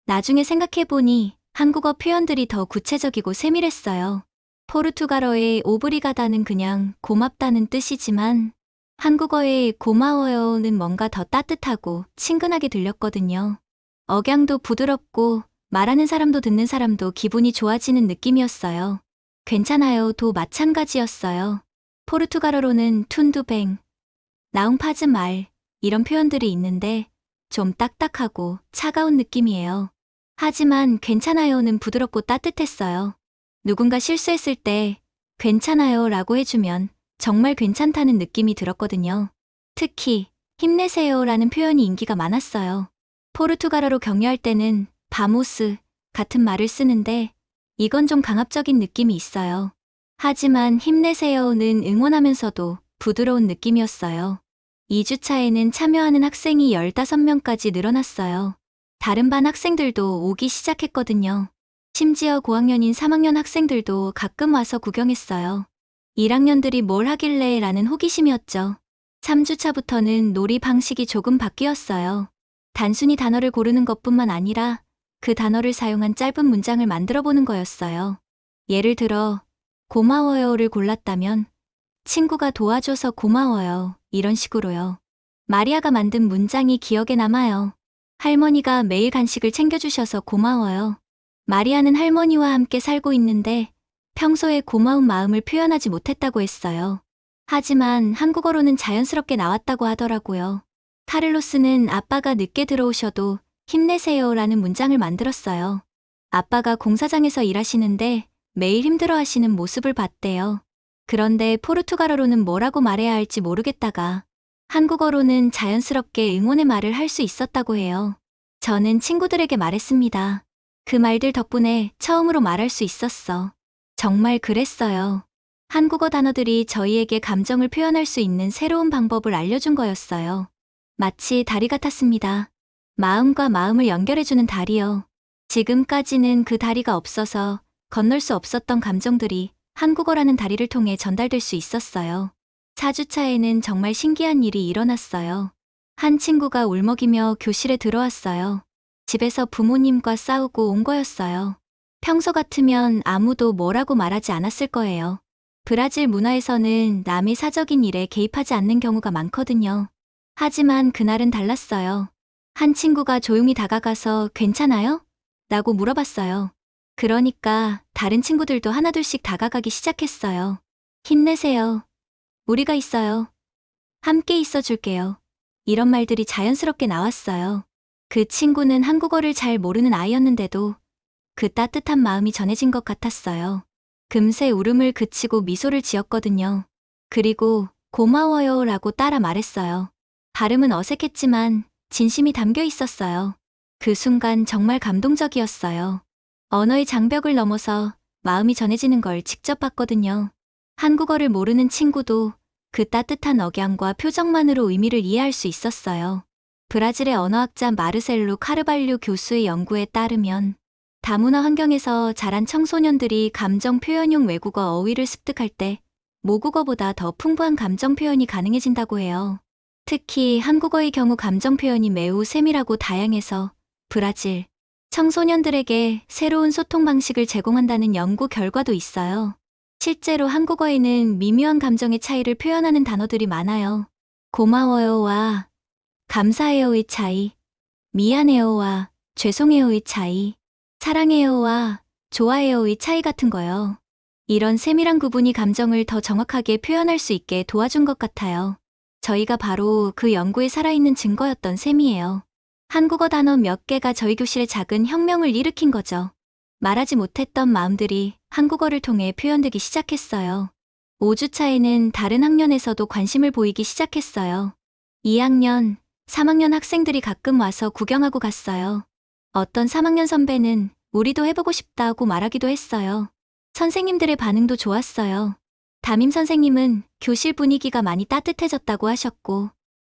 나중에 생각해보니 한국어 표현들이 더 구체적이고 세밀했어요. 포르투갈어의 오브리가다는 그냥 고맙다는 뜻이지만 한국어의 고마워요는 뭔가 더 따뜻하고 친근하게 들렸거든요. 억양도 부드럽고 말하는 사람도 듣는 사람도 기분이 좋아지는 느낌이었어요. 괜찮아요도 마찬가지였어요. 포르투갈어로는 툰두뱅, 나웅파즈 말 이런 표현들이 있는데 좀 딱딱하고 차가운 느낌이에요. 하지만 괜찮아요는 부드럽고 따뜻했어요. 누군가 실수했을 때 괜찮아요 라고 해주면 정말 괜찮다는 느낌이 들었거든요. 특히 힘내세요 라는 표현이 인기가 많았어요. 포르투갈어로 격려할 때는 바모스 같은 말을 쓰는데 이건 좀 강압적인 느낌이 있어요. 하지만 힘내세요는 응원하면서도 부드러운 느낌이었어요. 2주차에는 참여하는 학생이 15명까지 늘어났어요. 다른 반 학생들도 오기 시작했거든요. 심지어 고학년인 3학년 학생들도 가끔 와서 구경했어요. 1학년들이 뭘 하길래 라는 호기심이었죠. 3주차부터는 놀이 방식이 조금 바뀌었어요. 단순히 단어를 고르는 것뿐만 아니라 그 단어를 사용한 짧은 문장을 만들어 보는 거였어요. 예를 들어 고마워요를 골랐다면 친구가 도와줘서 고마워요 이런 식으로요. 마리아가 만든 문장이 기억에 남아요. 할머니가 매일 간식을 챙겨주셔서 고마워요. 마리아는 할머니와 함께 살고 있는데 평소에 고마운 마음을 표현하지 못했다고 했어요. 하지만 한국어로는 자연스럽게 나왔다고 하더라고요. 카를로스는 아빠가 늦게 들어오셔도 힘내세요라는 문장을 만들었어요. 아빠가 공사장에서 일하시는데 매일 힘들어하시는 모습을 봤대요. 그런데 포르투갈어로는 뭐라고 말해야 할지 모르겠다가 한국어로는 자연스럽게 응원의 말을 할 수 있었다고 해요. 저는 친구들에게 말했습니다. 그 말들 덕분에 처음으로 말할 수 있었어. 정말 그랬어요. 한국어 단어들이 저희에게 감정을 표현할 수 있는 새로운 방법을 알려준 거였어요. 마치 다리 같았습니다. 마음과 마음을 연결해주는 다리요. 지금까지는 그 다리가 없어서 건널 수 없었던 감정들이 한국어라는 다리를 통해 전달될 수 있었어요. 4주차에는 정말 신기한 일이 일어났어요. 한 친구가 울먹이며 교실에 들어왔어요. 집에서 부모님과 싸우고 온 거였어요. 평소 같으면 아무도 뭐라고 말하지 않았을 거예요. 브라질 문화에서는 남의 사적인 일에 개입하지 않는 경우가 많거든요. 하지만 그날은 달랐어요. 한 친구가 조용히 다가가서 괜찮아요? 라고 물어봤어요. 그러니까 다른 친구들도 하나둘씩 다가가기 시작했어요. 힘내세요. 우리가 있어요. 함께 있어 줄게요. 이런 말들이 자연스럽게 나왔어요. 그 친구는 한국어를 잘 모르는 아이였는데도 그 따뜻한 마음이 전해진 것 같았어요. 금세 울음을 그치고 미소를 지었거든요. 그리고 고마워요 라고 따라 말했어요. 발음은 어색했지만 진심이 담겨 있었어요. 그 순간 정말 감동적이었어요. 언어의 장벽을 넘어서 마음이 전해지는 걸 직접 봤거든요. 한국어를 모르는 친구도 그 따뜻한 억양과 표정만으로 의미를 이해할 수 있었어요. 브라질의 언어학자 마르셀로 카르발류 교수의 연구에 따르면 다문화 환경에서 자란 청소년들이 감정 표현용 외국어 어휘를 습득할 때 모국어보다 더 풍부한 감정 표현이 가능해진다고 해요. 특히 한국어의 경우 감정 표현이 매우 세밀하고 다양해서 브라질 청소년들에게 새로운 소통 방식을 제공한다는 연구 결과도 있어요. 실제로 한국어에는 미묘한 감정의 차이를 표현하는 단어들이 많아요. 고마워요와 감사해요의 차이, 미안해요와 죄송해요의 차이, 사랑해요와 좋아해요의 차이 같은 거요. 이런 세밀한 구분이 감정을 더 정확하게 표현할 수 있게 도와준 것 같아요. 저희가 바로 그 연구에 살아있는 증거였던 셈이에요. 한국어 단어 몇 개가 저희 교실에 작은 혁명을 일으킨 거죠. 말하지 못했던 마음들이 한국어를 통해 표현되기 시작했어요. 5주차에는 다른 학년에서도 관심을 보이기 시작했어요. 2학년, 3학년 학생들이 가끔 와서 구경하고 갔어요. 어떤 3학년 선배는 우리도 해보고 싶다고 말하기도 했어요. 선생님들의 반응도 좋았어요. 담임 선생님은 교실 분위기가 많이 따뜻해졌다고 하셨고,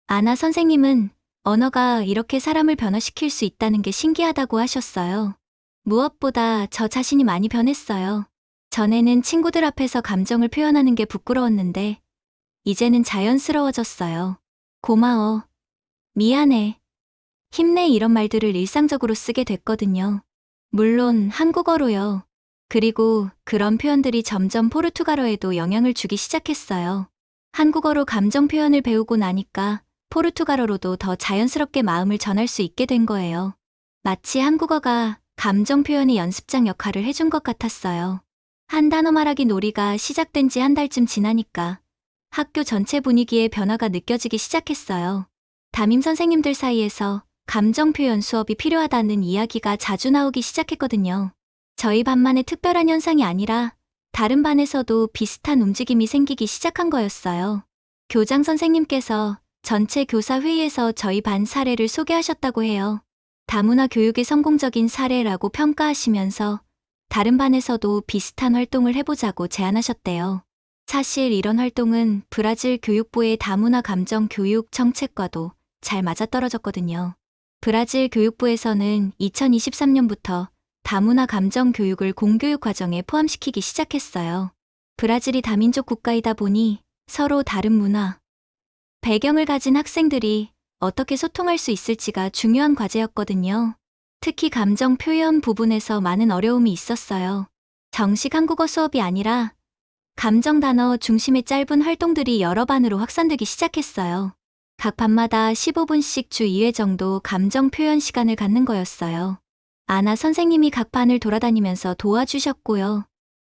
아나 선생님은 언어가 이렇게 사람을 변화시킬 수 있다는 게 신기하다고 하셨어요. 무엇보다 저 자신이 많이 변했어요. 전에는 친구들 앞에서 감정을 표현하는 게 부끄러웠는데, 이제는 자연스러워졌어요. 고마워. 미안해. 힘내 이런 말들을 일상적으로 쓰게 됐거든요. 물론 한국어로요. 그리고 그런 표현들이 점점 포르투갈어에도 영향을 주기 시작했어요. 한국어로 감정 표현을 배우고 나니까 포르투갈어로도 더 자연스럽게 마음을 전할 수 있게 된 거예요. 마치 한국어가 감정 표현의 연습장 역할을 해준 것 같았어요. 한 단어 말하기 놀이가 시작된 지 한 달쯤 지나니까 학교 전체 분위기에 변화가 느껴지기 시작했어요. 담임 선생님들 사이에서 감정 표현 수업이 필요하다는 이야기가 자주 나오기 시작했거든요. 저희 반만의 특별한 현상이 아니라 다른 반에서도 비슷한 움직임이 생기기 시작한 거였어요. 교장 선생님께서 전체 교사 회의에서 저희 반 사례를 소개하셨다고 해요. 다문화 교육의 성공적인 사례라고 평가하시면서 다른 반에서도 비슷한 활동을 해보자고 제안하셨대요. 사실 이런 활동은 브라질 교육부의 다문화 감정 교육 정책과도 잘 맞아떨어졌거든요. 브라질 교육부에서는 2023년부터 다문화 감정 교육을 공교육 과정에 포함시키기 시작했어요. 브라질이 다민족 국가이다 보니 서로 다른 문화, 배경을 가진 학생들이 어떻게 소통할 수 있을지가 중요한 과제였거든요. 특히 감정 표현 부분에서 많은 어려움이 있었어요. 정식 한국어 수업이 아니라 감정 단어 중심의 짧은 활동들이 여러 반으로 확산되기 시작했어요. 각 반마다 15분씩 주 2회 정도 감정 표현 시간을 갖는 거였어요. 아나 선생님이 각 반을 돌아다니면서 도와주셨고요.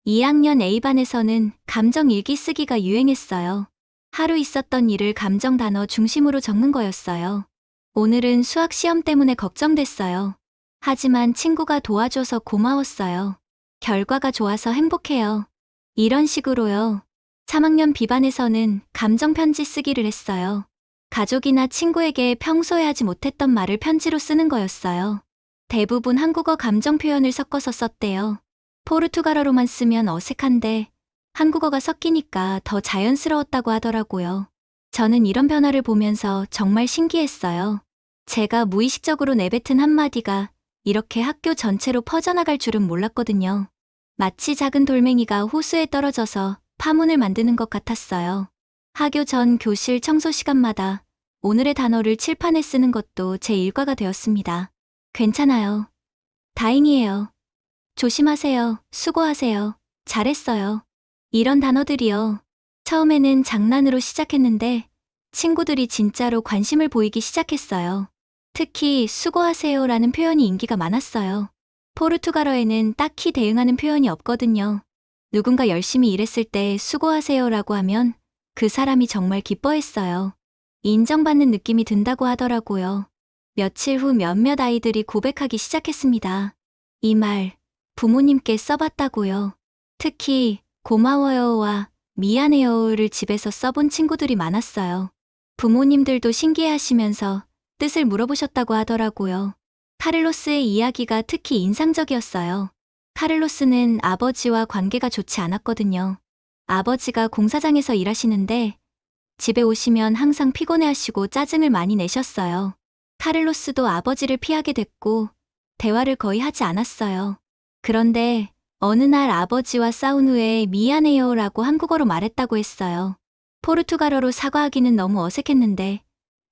2학년 A반에서는 감정 일기 쓰기가 유행했어요. 하루 있었던 일을 감정 단어 중심으로 적는 거였어요. 오늘은 수학 시험 때문에 걱정됐어요. 하지만 친구가 도와줘서 고마웠어요. 결과가 좋아서 행복해요. 이런 식으로요. 3학년 B반에서는 감정 편지 쓰기를 했어요. 가족이나 친구에게 평소에 하지 못했던 말을 편지로 쓰는 거였어요. 대부분 한국어 감정 표현을 섞어서 썼대요. 포르투갈어로만 쓰면 어색한데 한국어가 섞이니까 더 자연스러웠다고 하더라고요. 저는 이런 변화를 보면서 정말 신기했어요. 제가 무의식적으로 내뱉은 한마디가 이렇게 학교 전체로 퍼져나갈 줄은 몰랐거든요. 마치 작은 돌멩이가 호수에 떨어져서 파문을 만드는 것 같았어요. 하교 전 교실 청소 시간마다 오늘의 단어를 칠판에 쓰는 것도 제 일과가 되었습니다. 괜찮아요. 다행이에요. 조심하세요. 수고하세요. 잘했어요. 이런 단어들이요. 처음에는 장난으로 시작했는데 친구들이 진짜로 관심을 보이기 시작했어요. 특히 수고하세요라는 표현이 인기가 많았어요. 포르투갈어에는 딱히 대응하는 표현이 없거든요. 누군가 열심히 일했을 때 수고하세요라고 하면 그 사람이 정말 기뻐했어요. 인정받는 느낌이 든다고 하더라고요. 며칠 후 몇몇 아이들이 고백하기 시작했습니다. 이 말 부모님께 써봤다고요. 특히 고마워요와 미안해요를 집에서 써본 친구들이 많았어요. 부모님들도 신기해하시면서 뜻을 물어보셨다고 하더라고요. 카를로스의 이야기가 특히 인상적이었어요. 카를로스는 아버지와 관계가 좋지 않았거든요. 아버지가 공사장에서 일하시는데 집에 오시면 항상 피곤해하시고 짜증을 많이 내셨어요. 카를로스도 아버지를 피하게 됐고 대화를 거의 하지 않았어요. 그런데 어느 날 아버지와 싸운 후에 미안해요라고 한국어로 말했다고 했어요. 포르투갈어로 사과하기는 너무 어색했는데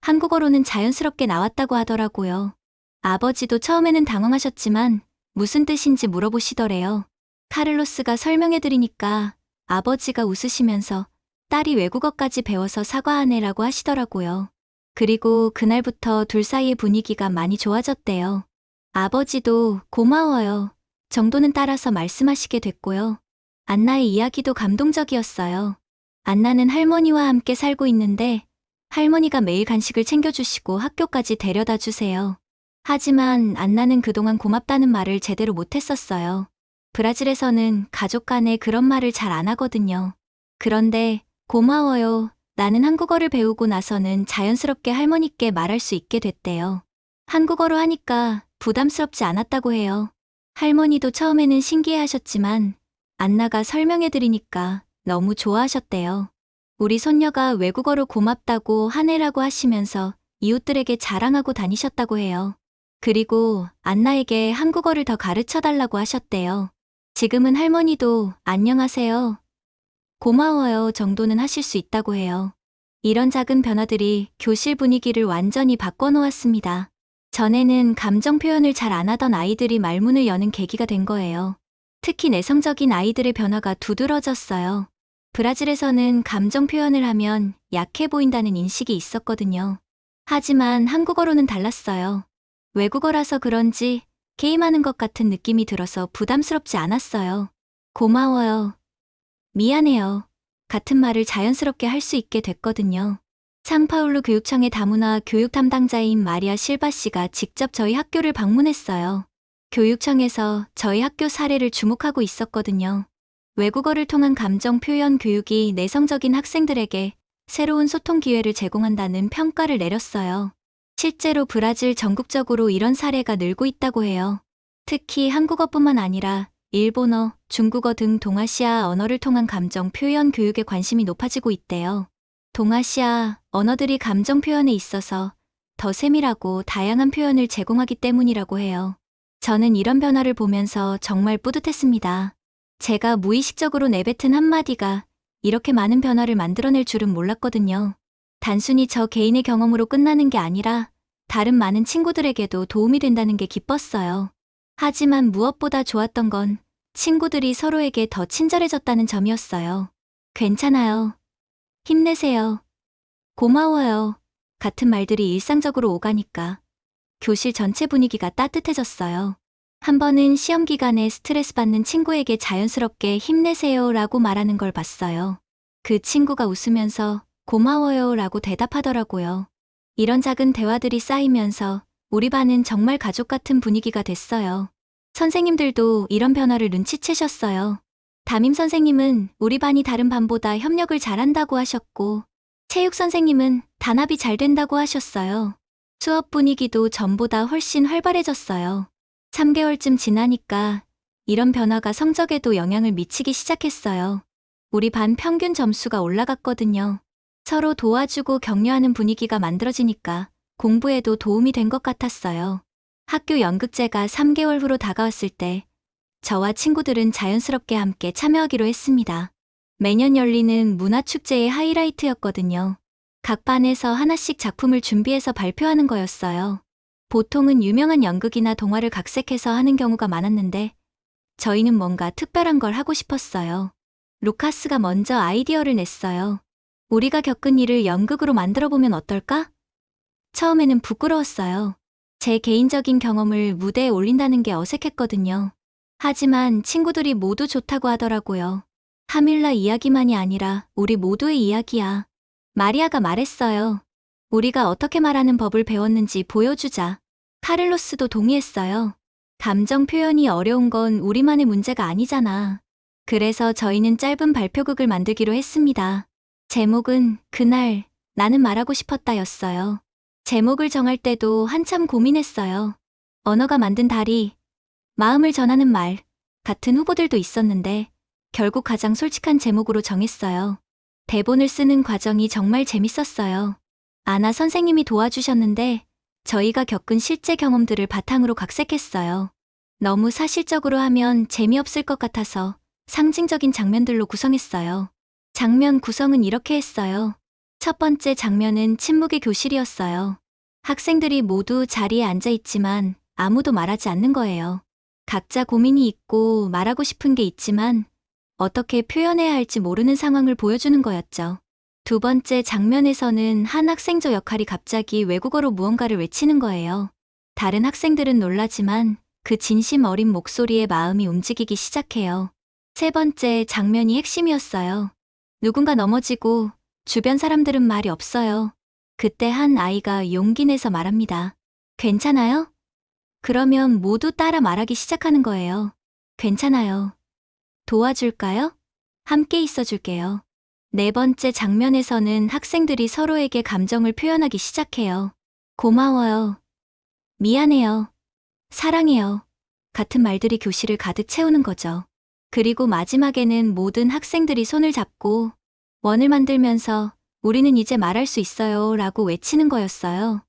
한국어로는 자연스럽게 나왔다고 하더라고요. 아버지도 처음에는 당황하셨지만 무슨 뜻인지 물어보시더래요. 카를로스가 설명해드리니까 아버지가 웃으시면서 딸이 외국어까지 배워서 사과하네라고 하시더라고요. 그리고 그날부터 둘 사이의 분위기가 많이 좋아졌대요. 아버지도 고마워요 정도는 따라서 말씀하시게 됐고요. 안나의 이야기도 감동적이었어요. 안나는 할머니와 함께 살고 있는데 할머니가 매일 간식을 챙겨주시고 학교까지 데려다 주세요. 하지만 안나는 그동안 고맙다는 말을 제대로 못했었어요. 브라질에서는 가족 간에 그런 말을 잘 안 하거든요. 그런데 고마워요. 나는 한국어를 배우고 나서는 자연스럽게 할머니께 말할 수 있게 됐대요. 한국어로 하니까 부담스럽지 않았다고 해요. 할머니도 처음에는 신기해하셨지만 안나가 설명해드리니까 너무 좋아하셨대요. 우리 손녀가 외국어로 고맙다고 하네라고 하시면서 이웃들에게 자랑하고 다니셨다고 해요. 그리고 안나에게 한국어를 더 가르쳐달라고 하셨대요. 지금은 할머니도 안녕하세요, 고마워요 정도는 하실 수 있다고 해요. 이런 작은 변화들이 교실 분위기를 완전히 바꿔놓았습니다. 전에는 감정 표현을 잘 안 하던 아이들이 말문을 여는 계기가 된 거예요. 특히 내성적인 아이들의 변화가 두드러졌어요. 브라질에서는 감정 표현을 하면 약해 보인다는 인식이 있었거든요. 하지만 한국어로는 달랐어요. 외국어라서 그런지 게임하는 것 같은 느낌이 들어서 부담스럽지 않았어요. 고마워요, 미안해요 같은 말을 자연스럽게 할 수 있게 됐거든요. 상파울루 교육청의 다문화 교육 담당자인 마리아 실바 씨가 직접 저희 학교를 방문했어요. 교육청에서 저희 학교 사례를 주목하고 있었거든요. 외국어를 통한 감정 표현 교육이 내성적인 학생들에게 새로운 소통 기회를 제공한다는 평가를 내렸어요. 실제로 브라질 전국적으로 이런 사례가 늘고 있다고 해요. 특히 한국어뿐만 아니라 일본어, 중국어 등 동아시아 언어를 통한 감정 표현 교육에 관심이 높아지고 있대요. 동아시아 언어들이 감정 표현에 있어서 더 세밀하고 다양한 표현을 제공하기 때문이라고 해요. 저는 이런 변화를 보면서 정말 뿌듯했습니다. 제가 무의식적으로 내뱉은 한마디가 이렇게 많은 변화를 만들어낼 줄은 몰랐거든요. 단순히 저 개인의 경험으로 끝나는 게 아니라 다른 많은 친구들에게도 도움이 된다는 게 기뻤어요. 하지만 무엇보다 좋았던 건 친구들이 서로에게 더 친절해졌다는 점이었어요. 괜찮아요, 힘내세요, 고마워요 같은 말들이 일상적으로 오가니까 교실 전체 분위기가 따뜻해졌어요. 한 번은 시험 기간에 스트레스 받는 친구에게 자연스럽게 힘내세요 라고 말하는 걸 봤어요. 그 친구가 웃으면서 고마워요 라고 대답하더라고요. 이런 작은 대화들이 쌓이면서 우리 반은 정말 가족 같은 분위기가 됐어요. 선생님들도 이런 변화를 눈치채셨어요. 담임 선생님은 우리 반이 다른 반보다 협력을 잘한다고 하셨고, 체육 선생님은 단합이 잘 된다고 하셨어요. 수업 분위기도 전보다 훨씬 활발해졌어요. 3개월쯤 지나니까 이런 변화가 성적에도 영향을 미치기 시작했어요. 우리 반 평균 점수가 올라갔거든요. 서로 도와주고 격려하는 분위기가 만들어지니까 공부에도 도움이 된 것 같았어요. 학교 연극제가 3개월 후로 다가왔을 때 저와 친구들은 자연스럽게 함께 참여하기로 했습니다. 매년 열리는 문화축제의 하이라이트였거든요. 각 반에서 하나씩 작품을 준비해서 발표하는 거였어요. 보통은 유명한 연극이나 동화를 각색해서 하는 경우가 많았는데 저희는 뭔가 특별한 걸 하고 싶었어요. 루카스가 먼저 아이디어를 냈어요. 우리가 겪은 일을 연극으로 만들어보면 어떨까? 처음에는 부끄러웠어요. 제 개인적인 경험을 무대에 올린다는 게 어색했거든요. 하지만 친구들이 모두 좋다고 하더라고요. 카밀라 이야기만이 아니라 우리 모두의 이야기야. 마리아가 말했어요. 우리가 어떻게 말하는 법을 배웠는지 보여주자. 카를로스도 동의했어요. 감정 표현이 어려운 건 우리만의 문제가 아니잖아. 그래서 저희는 짧은 발표극을 만들기로 했습니다. 제목은 그날 나는 말하고 싶었다였어요. 제목을 정할 때도 한참 고민했어요. 언어가 만든 다리, 마음을 전하는 말 같은 후보들도 있었는데 결국 가장 솔직한 제목으로 정했어요. 대본을 쓰는 과정이 정말 재밌었어요. 아나 선생님이 도와주셨는데 저희가 겪은 실제 경험들을 바탕으로 각색했어요. 너무 사실적으로 하면 재미없을 것 같아서 상징적인 장면들로 구성했어요. 장면 구성은 이렇게 했어요. 첫 번째 장면은 침묵의 교실이었어요. 학생들이 모두 자리에 앉아 있지만 아무도 말하지 않는 거예요. 각자 고민이 있고 말하고 싶은 게 있지만 어떻게 표현해야 할지 모르는 상황을 보여주는 거였죠. 두 번째 장면에서는 한 학생조 역할이 갑자기 외국어로 무언가를 외치는 거예요. 다른 학생들은 놀라지만 그 진심 어린 목소리에 마음이 움직이기 시작해요. 세 번째 장면이 핵심이었어요. 누군가 넘어지고 주변 사람들은 말이 없어요. 그때 한 아이가 용기 내서 말합니다. 괜찮아요? 그러면 모두 따라 말하기 시작하는 거예요. 괜찮아요. 도와줄까요? 함께 있어줄게요. 네 번째 장면에서는 학생들이 서로에게 감정을 표현하기 시작해요. 고마워요. 미안해요. 사랑해요. 같은 말들이 교실을 가득 채우는 거죠. 그리고 마지막에는 모든 학생들이 손을 잡고 원을 만들면서 우리는 이제 말할 수 있어요 라고 외치는 거였어요.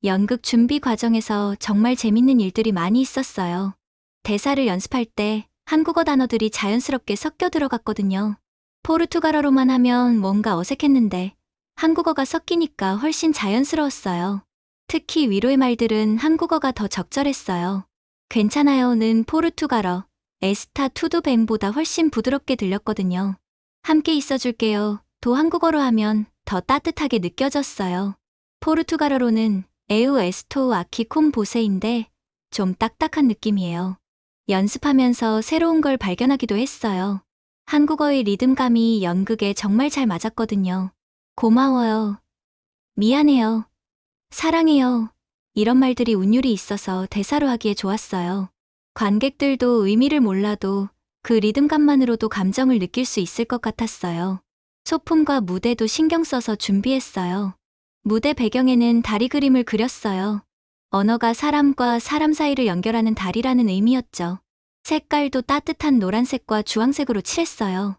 연극 준비 과정에서 정말 재밌는 일들이 많이 있었어요. 대사를 연습할 때 한국어 단어들이 자연스럽게 섞여 들어갔거든요. 포르투갈어로만 하면 뭔가 어색했는데 한국어가 섞이니까 훨씬 자연스러웠어요. 특히 위로의 말들은 한국어가 더 적절했어요. 괜찮아요는 포르투갈어, 에스타 투두뱅보다 훨씬 부드럽게 들렸거든요. 함께 있어줄게요. 도 한국어로 하면 더 따뜻하게 느껴졌어요. 포르투갈어로는 에우 에스토우 아키 콤 보세인데 좀 딱딱한 느낌이에요. 연습하면서 새로운 걸 발견하기도 했어요. 한국어의 리듬감이 연극에 정말 잘 맞았거든요. 고마워요. 미안해요. 사랑해요. 이런 말들이 운율이 있어서 대사로 하기에 좋았어요. 관객들도 의미를 몰라도 그 리듬감만으로도 감정을 느낄 수 있을 것 같았어요. 소품과 무대도 신경 써서 준비했어요. 무대 배경에는 다리 그림을 그렸어요. 언어가 사람과 사람 사이를 연결하는 다리라는 의미였죠. 색깔도 따뜻한 노란색과 주황색으로 칠했어요.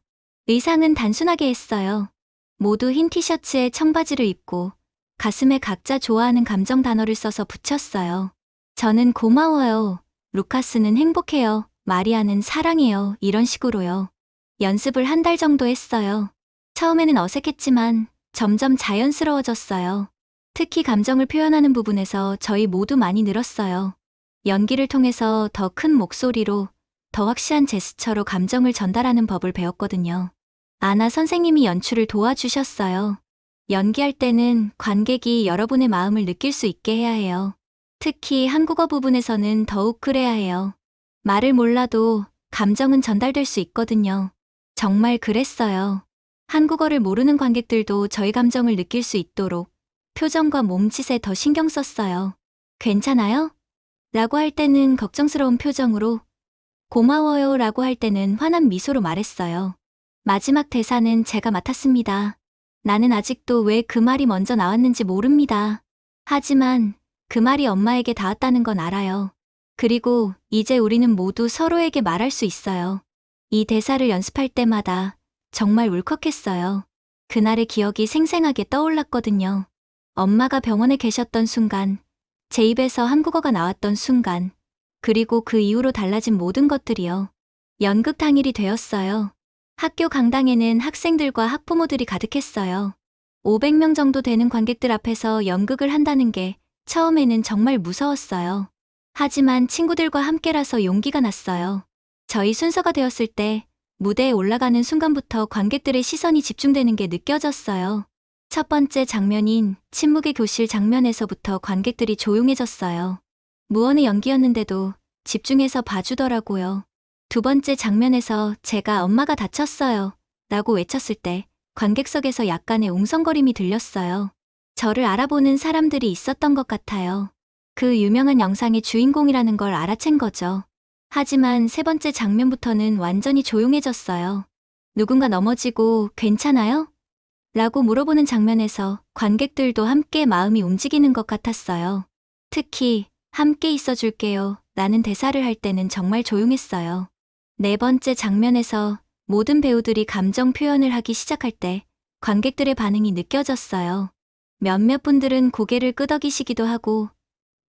의상은 단순하게 했어요. 모두 흰 티셔츠에 청바지를 입고 가슴에 각자 좋아하는 감정 단어를 써서 붙였어요. 저는 고마워요. 루카스는 행복해요. 마리아는 사랑해요. 이런 식으로요. 연습을 한 달 정도 했어요. 처음에는 어색했지만 점점 자연스러워졌어요. 특히 감정을 표현하는 부분에서 저희 모두 많이 늘었어요. 연기를 통해서 더 큰 목소리로, 더 확실한 제스처로 감정을 전달하는 법을 배웠거든요. 아나 선생님이 연출을 도와주셨어요. 연기할 때는 관객이 여러분의 마음을 느낄 수 있게 해야 해요. 특히 한국어 부분에서는 더욱 그래야 해요. 말을 몰라도 감정은 전달될 수 있거든요. 정말 그랬어요. 한국어를 모르는 관객들도 저희 감정을 느낄 수 있도록 표정과 몸짓에 더 신경 썼어요. 괜찮아요? 라고 할 때는 걱정스러운 표정으로, 고마워요 라고 할 때는 환한 미소로 말했어요. 마지막 대사는 제가 맡았습니다. 나는 아직도 왜 그 말이 먼저 나왔는지 모릅니다. 하지만 그 말이 엄마에게 닿았다는 건 알아요. 그리고 이제 우리는 모두 서로에게 말할 수 있어요. 이 대사를 연습할 때마다 정말 울컥했어요. 그날의 기억이 생생하게 떠올랐거든요. 엄마가 병원에 계셨던 순간, 제 입에서 한국어가 나왔던 순간, 그리고 그 이후로 달라진 모든 것들이요. 연극 당일이 되었어요. 학교 강당에는 학생들과 학부모들이 가득했어요. 500명 정도 되는 관객들 앞에서 연극을 한다는 게 처음에는 정말 무서웠어요. 하지만 친구들과 함께라서 용기가 났어요. 저희 순서가 되었을 때 무대에 올라가는 순간부터 관객들의 시선이 집중되는 게 느껴졌어요. 첫 번째 장면인 침묵의 교실 장면에서부터 관객들이 조용해졌어요. 무언의 연기였는데도 집중해서 봐주더라고요. 두 번째 장면에서 제가 엄마가 다쳤어요 라고 외쳤을 때 관객석에서 약간의 웅성거림이 들렸어요. 저를 알아보는 사람들이 있었던 것 같아요. 그 유명한 영상의 주인공이라는 걸 알아챈 거죠. 하지만 세 번째 장면부터는 완전히 조용해졌어요. 누군가 넘어지고 괜찮아요? 라고 물어보는 장면에서 관객들도 함께 마음이 움직이는 것 같았어요. 특히 함께 있어줄게요 라는 대사를 할 때는 정말 조용했어요. 네 번째 장면에서 모든 배우들이 감정 표현을 하기 시작할 때 관객들의 반응이 느껴졌어요. 몇몇 분들은 고개를 끄덕이시기도 하고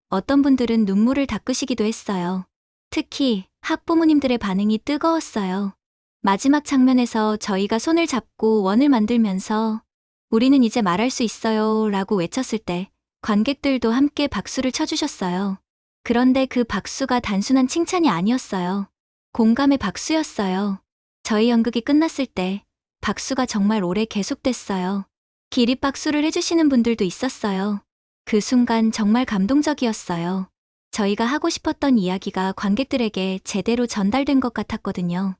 어떤 분들은 눈물을 닦으시기도 했어요. 특히 학부모님들의 반응이 뜨거웠어요. 마지막 장면에서 저희가 손을 잡고 원을 만들면서 우리는 이제 말할 수 있어요 라고 외쳤을 때 관객들도 함께 박수를 쳐주셨어요. 그런데 그 박수가 단순한 칭찬이 아니었어요. 공감의 박수였어요. 저희 연극이 끝났을 때 박수가 정말 오래 계속됐어요. 기립박수를 해주시는 분들도 있었어요. 그 순간 정말 감동적이었어요. 저희가 하고 싶었던 이야기가 관객들에게 제대로 전달된 것 같았거든요.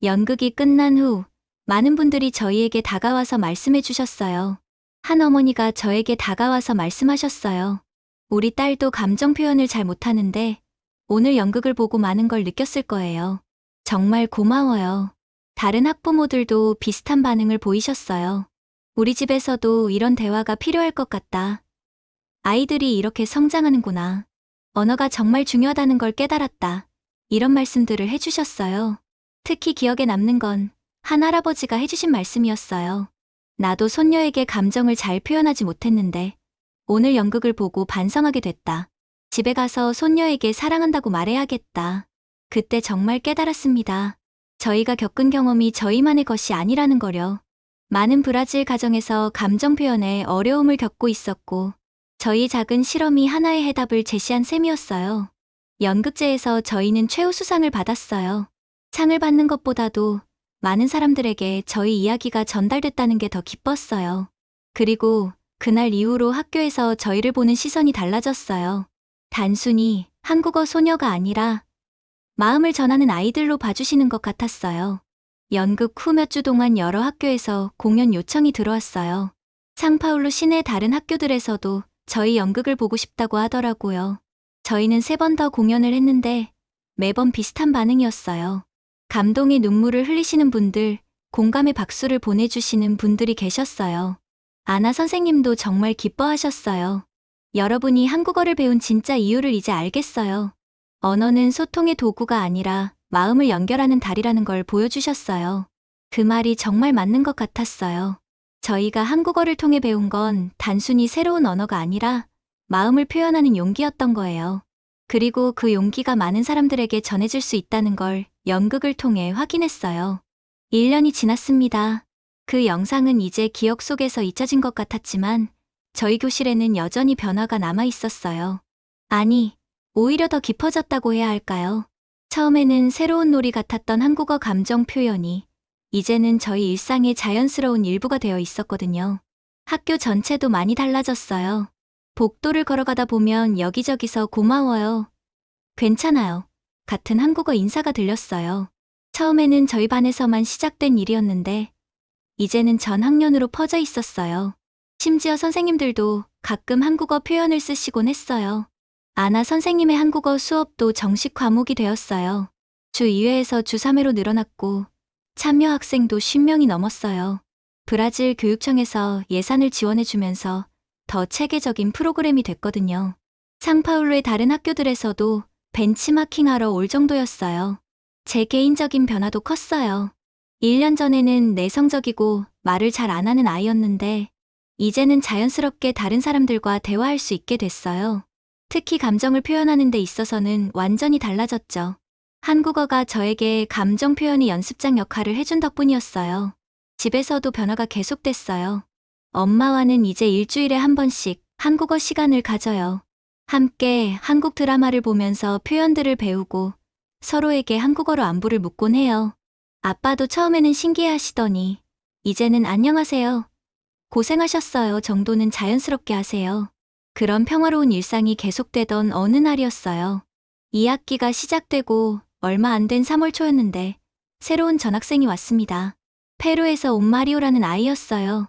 연극이 끝난 후 많은 분들이 저희에게 다가와서 말씀해 주셨어요. 한 어머니가 저에게 다가와서 말씀하셨어요. 우리 딸도 감정 표현을 잘 못하는데 오늘 연극을 보고 많은 걸 느꼈을 거예요. 정말 고마워요. 다른 학부모들도 비슷한 반응을 보이셨어요. 우리 집에서도 이런 대화가 필요할 것 같다. 아이들이 이렇게 성장하는구나. 언어가 정말 중요하다는 걸 깨달았다. 이런 말씀들을 해주셨어요. 특히 기억에 남는 건 한 할아버지가 해주신 말씀이었어요. 나도 손녀에게 감정을 잘 표현하지 못했는데 오늘 연극을 보고 반성하게 됐다. 집에 가서 손녀에게 사랑한다고 말해야겠다. 그때 정말 깨달았습니다. 저희가 겪은 경험이 저희만의 것이 아니라는 거려. 많은 브라질 가정에서 감정 표현에 어려움을 겪고 있었고 저희 작은 실험이 하나의 해답을 제시한 셈이었어요. 연극제에서 저희는 최우수상을 받았어요. 상을 받는 것보다도 많은 사람들에게 저희 이야기가 전달됐다는 게 더 기뻤어요. 그리고 그날 이후로 학교에서 저희를 보는 시선이 달라졌어요. 단순히 한국어 소녀가 아니라 마음을 전하는 아이들로 봐주시는 것 같았어요. 연극 후 몇 주 동안 여러 학교에서 공연 요청이 들어왔어요. 상파울루 시내 다른 학교들에서도 저희 연극을 보고 싶다고 하더라고요. 저희는 3번 더 공연을 했는데 매번 비슷한 반응이었어요. 감동의 눈물을 흘리시는 분들, 공감의 박수를 보내주시는 분들이 계셨어요. 아나 선생님도 정말 기뻐하셨어요. 여러분이 한국어를 배운 진짜 이유를 이제 알겠어요. 언어는 소통의 도구가 아니라 마음을 연결하는 달이라는 걸 보여주셨어요. 그 말이 정말 맞는 것 같았어요. 저희가 한국어를 통해 배운 건 단순히 새로운 언어가 아니라 마음을 표현하는 용기였던 거예요. 그리고 그 용기가 많은 사람들에게 전해질 수 있다는 걸 연극을 통해 확인했어요. 1년이 지났습니다. 그 영상은 이제 기억 속에서 잊혀진 것 같았지만 저희 교실에는 여전히 변화가 남아 있었어요. 아니, 오히려 더 깊어졌다고 해야 할까요? 처음에는 새로운 놀이 같았던 한국어 감정 표현이 이제는 저희 일상의 자연스러운 일부가 되어 있었거든요. 학교 전체도 많이 달라졌어요. 복도를 걸어가다 보면 여기저기서 고마워요. 괜찮아요. 같은 한국어 인사가 들렸어요. 처음에는 저희 반에서만 시작된 일이었는데 이제는 전 학년으로 퍼져 있었어요. 심지어 선생님들도 가끔 한국어 표현을 쓰시곤 했어요. 아나 선생님의 한국어 수업도 정식 과목이 되었어요. 주 2회에서 주 3회로 늘어났고 참여 학생도 10명이 넘었어요. 브라질 교육청에서 예산을 지원해주면서 더 체계적인 프로그램이 됐거든요. 상파울루의 다른 학교들에서도 벤치마킹하러 올 정도였어요. 제 개인적인 변화도 컸어요. 1년 전에는 내성적이고 말을 잘 안 하는 아이였는데 이제는 자연스럽게 다른 사람들과 대화할 수 있게 됐어요. 특히 감정을 표현하는 데 있어서는 완전히 달라졌죠. 한국어가 저에게 감정 표현의 연습장 역할을 해준 덕분이었어요. 집에서도 변화가 계속됐어요. 엄마와는 이제 일주일에 한 번씩 한국어 시간을 가져요. 함께 한국 드라마를 보면서 표현들을 배우고 서로에게 한국어로 안부를 묻곤 해요. 아빠도 처음에는 신기해하시더니 이제는 안녕하세요, 고생하셨어요 정도는 자연스럽게 하세요. 그런 평화로운 일상이 계속되던 어느 날이었어요. 2학기가 시작되고 얼마 안 된 3월 초였는데 새로운 전학생이 왔습니다. 페루에서 온 마리오라는 아이였어요.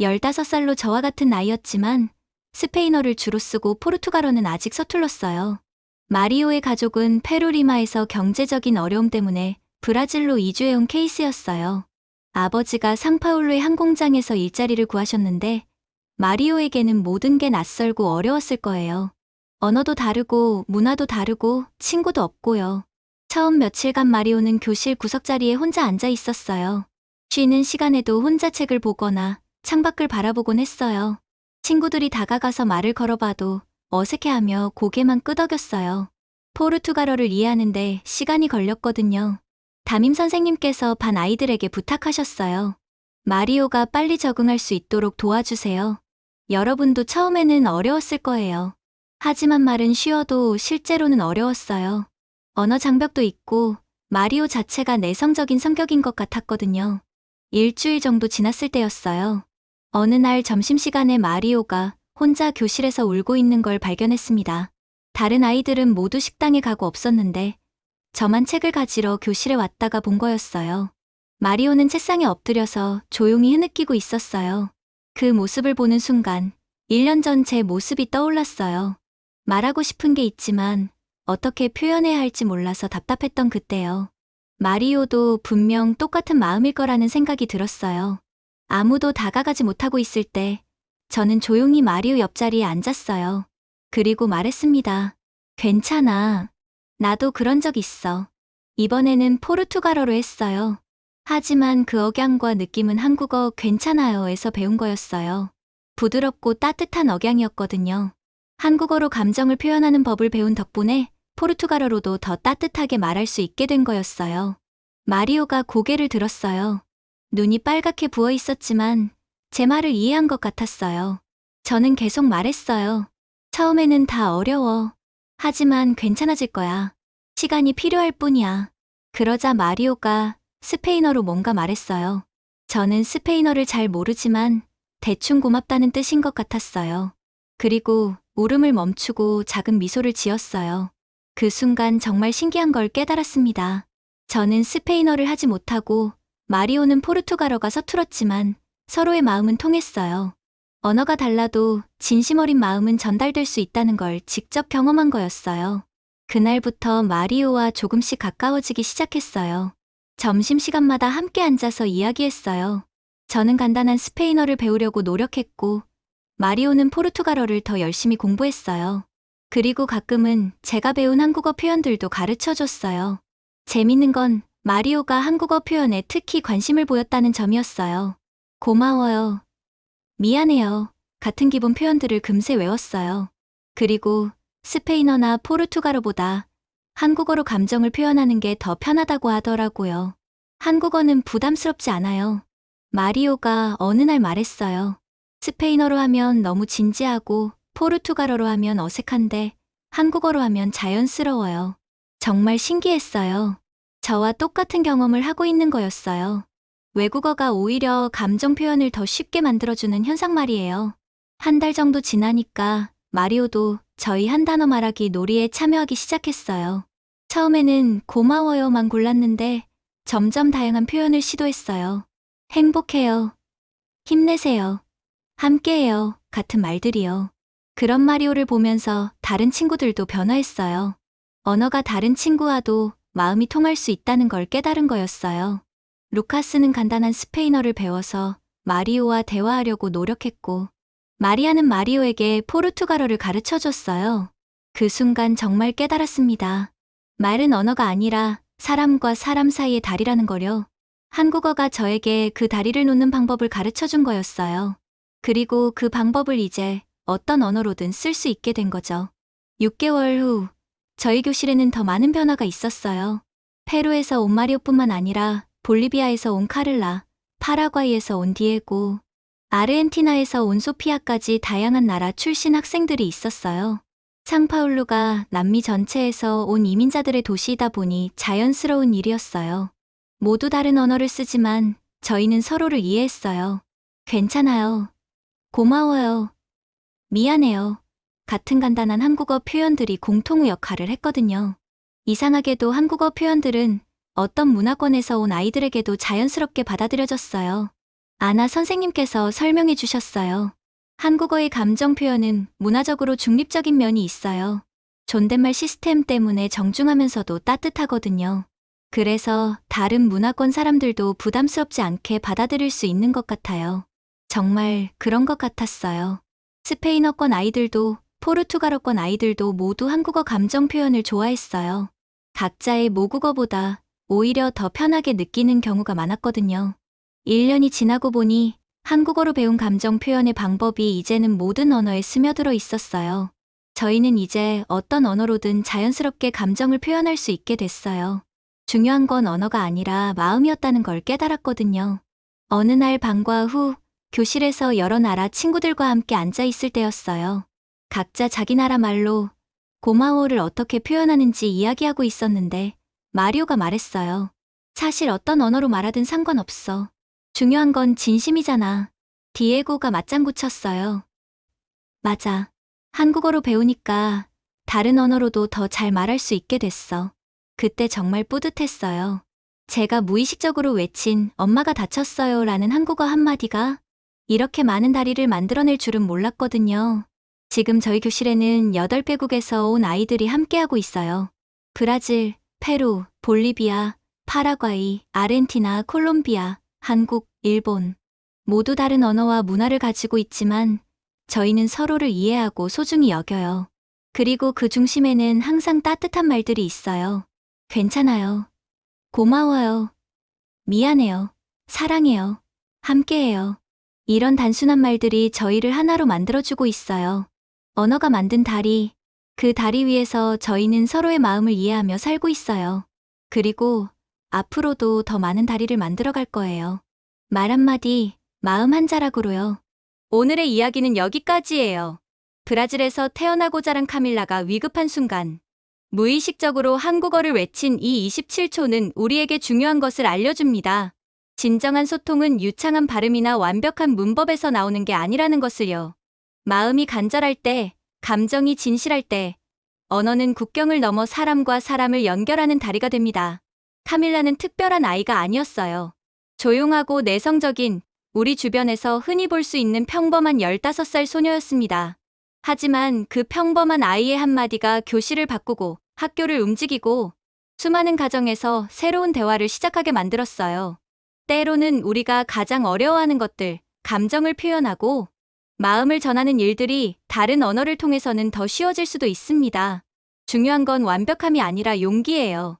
15살로 저와 같은 나이였지만 스페인어를 주로 쓰고 포르투갈어는 아직 서툴렀어요. 마리오의 가족은 페루 리마에서 경제적인 어려움 때문에 브라질로 이주해온 케이스였어요. 아버지가 상파울루의 한 공장에서 일자리를 구하셨는데 마리오에게는 모든 게 낯설고 어려웠을 거예요. 언어도 다르고 문화도 다르고 친구도 없고요. 처음 며칠간 마리오는 교실 구석자리에 혼자 앉아 있었어요. 쉬는 시간에도 혼자 책을 보거나 창밖을 바라보곤 했어요. 친구들이 다가가서 말을 걸어봐도 어색해하며 고개만 끄덕였어요. 포르투갈어를 이해하는데 시간이 걸렸거든요. 담임 선생님께서 반 아이들에게 부탁하셨어요. 마리오가 빨리 적응할 수 있도록 도와주세요. 여러분도 처음에는 어려웠을 거예요. 하지만 말은 쉬워도 실제로는 어려웠어요. 언어 장벽도 있고 마리오 자체가 내성적인 성격인 것 같았거든요. 일주일 정도 지났을 때였어요. 어느 날 점심시간에 마리오가 혼자 교실에서 울고 있는 걸 발견했습니다. 다른 아이들은 모두 식당에 가고 없었는데 저만 책을 가지러 교실에 왔다가 본 거였어요. 마리오는 책상에 엎드려서 조용히 흐느끼고 있었어요. 그 모습을 보는 순간 1년 전 제 모습이 떠올랐어요. 말하고 싶은 게 있지만 어떻게 표현해야 할지 몰라서 답답했던 그때요. 마리오도 분명 똑같은 마음일 거라는 생각이 들었어요. 아무도 다가가지 못하고 있을 때 저는 조용히 마리오 옆자리에 앉았어요. 그리고 말했습니다. 괜찮아. 나도 그런 적 있어. 이번에는 포르투갈어로 했어요. 하지만 그 억양과 느낌은 한국어 괜찮아요에서 배운 거였어요. 부드럽고 따뜻한 억양이었거든요. 한국어로 감정을 표현하는 법을 배운 덕분에 포르투갈어로도 더 따뜻하게 말할 수 있게 된 거였어요. 마리오가 고개를 들었어요. 눈이 빨갛게 부어 있었지만 제 말을 이해한 것 같았어요. 저는 계속 말했어요. 처음에는 다 어려워. 하지만 괜찮아질 거야. 시간이 필요할 뿐이야. 그러자 마리오가 스페인어로 뭔가 말했어요. 저는 스페인어를 잘 모르지만 대충 고맙다는 뜻인 것 같았어요. 그리고 울음을 멈추고 작은 미소를 지었어요. 그 순간 정말 신기한 걸 깨달았습니다. 저는 스페인어를 하지 못하고 마리오는 포르투갈어가 서툴었지만 서로의 마음은 통했어요. 언어가 달라도 진심 어린 마음은 전달될 수 있다는 걸 직접 경험한 거였어요. 그날부터 마리오와 조금씩 가까워지기 시작했어요. 점심시간마다 함께 앉아서 이야기했어요. 저는 간단한 스페인어를 배우려고 노력했고 마리오는 포르투갈어를 더 열심히 공부했어요. 그리고 가끔은 제가 배운 한국어 표현들도 가르쳐 줬어요. 재밌는 건 마리오가 한국어 표현에 특히 관심을 보였다는 점이었어요. 고마워요. 미안해요. 같은 기본 표현들을 금세 외웠어요. 그리고 스페인어나 포르투갈어보다 한국어로 감정을 표현하는 게 더 편하다고 하더라고요. 한국어는 부담스럽지 않아요. 마리오가 어느 날 말했어요. 스페인어로 하면 너무 진지하고 포르투갈어로 하면 어색한데 한국어로 하면 자연스러워요. 정말 신기했어요. 저와 똑같은 경험을 하고 있는 거였어요. 외국어가 오히려 감정 표현을 더 쉽게 만들어주는 현상 말이에요. 한 달 정도 지나니까 마리오도 저희 한 단어 말하기 놀이에 참여하기 시작했어요. 처음에는 고마워요만 골랐는데 점점 다양한 표현을 시도했어요. 행복해요. 힘내세요. 함께해요. 같은 말들이요. 그런 마리오를 보면서 다른 친구들도 변화했어요. 언어가 다른 친구와도 마음이 통할 수 있다는 걸 깨달은 거였어요. 루카스는 간단한 스페인어를 배워서 마리오와 대화하려고 노력했고 마리아는 마리오에게 포르투갈어를 가르쳐줬어요. 그 순간 정말 깨달았습니다. 말은 언어가 아니라 사람과 사람 사이의 다리라는 거요. 한국어가 저에게 그 다리를 놓는 방법을 가르쳐준 거였어요. 그리고 그 방법을 이제 어떤 언어로든 쓸 수 있게 된 거죠. 6개월 후 저희 교실에는 더 많은 변화가 있었어요. 페루에서 온 마리오뿐만 아니라 볼리비아에서 온 카를라, 파라과이에서 온 디에고, 아르헨티나에서 온 소피아까지 다양한 나라 출신 학생들이 있었어요. 상파울루가 남미 전체에서 온 이민자들의 도시이다 보니 자연스러운 일이었어요. 모두 다른 언어를 쓰지만 저희는 서로를 이해했어요. 괜찮아요. 고마워요. 미안해요. 같은 간단한 한국어 표현들이 공통의 역할을 했거든요. 이상하게도 한국어 표현들은 어떤 문화권에서 온 아이들에게도 자연스럽게 받아들여졌어요. 아나 선생님께서 설명해 주셨어요. 한국어의 감정 표현은 문화적으로 중립적인 면이 있어요. 존댓말 시스템 때문에 정중하면서도 따뜻하거든요. 그래서 다른 문화권 사람들도 부담스럽지 않게 받아들일 수 있는 것 같아요. 정말 그런 것 같았어요. 스페인어권 아이들도 포르투갈어권 아이들도 모두 한국어 감정 표현을 좋아했어요. 각자의 모국어보다 오히려 더 편하게 느끼는 경우가 많았거든요. 1년이 지나고 보니 한국어로 배운 감정 표현의 방법이 이제는 모든 언어에 스며들어 있었어요. 저희는 이제 어떤 언어로든 자연스럽게 감정을 표현할 수 있게 됐어요. 중요한 건 언어가 아니라 마음이었다는 걸 깨달았거든요. 어느 날 방과 후 교실에서 여러 나라 친구들과 함께 앉아 있을 때였어요. 각자 자기 나라 말로 고마워를 어떻게 표현하는지 이야기하고 있었는데 마리오가 말했어요. 사실 어떤 언어로 말하든 상관없어. 중요한 건 진심이잖아. 디에고가 맞장구 쳤어요. 맞아. 한국어로 배우니까 다른 언어로도 더 잘 말할 수 있게 됐어. 그때 정말 뿌듯했어요. 제가 무의식적으로 외친 엄마가 다쳤어요 라는 한국어 한마디가 이렇게 많은 다리를 만들어낼 줄은 몰랐거든요. 지금 저희 교실에는 8개국에서 온 아이들이 함께하고 있어요. 브라질, 페루, 볼리비아, 파라과이, 아르헨티나, 콜롬비아, 한국, 일본. 모두 다른 언어와 문화를 가지고 있지만 저희는 서로를 이해하고 소중히 여겨요. 그리고 그 중심에는 항상 따뜻한 말들이 있어요. 괜찮아요. 고마워요. 미안해요. 사랑해요. 함께해요. 이런 단순한 말들이 저희를 하나로 만들어주고 있어요. 언어가 만든 다리, 그 다리 위에서 저희는 서로의 마음을 이해하며 살고 있어요. 그리고 앞으로도 더 많은 다리를 만들어갈 거예요. 말 한마디, 마음 한 자락으로요. 오늘의 이야기는 여기까지예요. 브라질에서 태어나고 자란 카밀라가 위급한 순간, 무의식적으로 한국어를 외친 이 27초는 우리에게 중요한 것을 알려줍니다. 진정한 소통은 유창한 발음이나 완벽한 문법에서 나오는 게 아니라는 것을요. 마음이 간절할 때, 감정이 진실할 때, 언어는 국경을 넘어 사람과 사람을 연결하는 다리가 됩니다. 카밀라는 특별한 아이가 아니었어요. 조용하고 내성적인, 우리 주변에서 흔히 볼 수 있는 평범한 15살 소녀였습니다. 하지만 그 평범한 아이의 한마디가 교실을 바꾸고 학교를 움직이고 수많은 가정에서 새로운 대화를 시작하게 만들었어요. 때로는 우리가 가장 어려워하는 것들, 감정을 표현하고 마음을 전하는 일들이 다른 언어를 통해서는 더 쉬워질 수도 있습니다. 중요한 건 완벽함이 아니라 용기예요.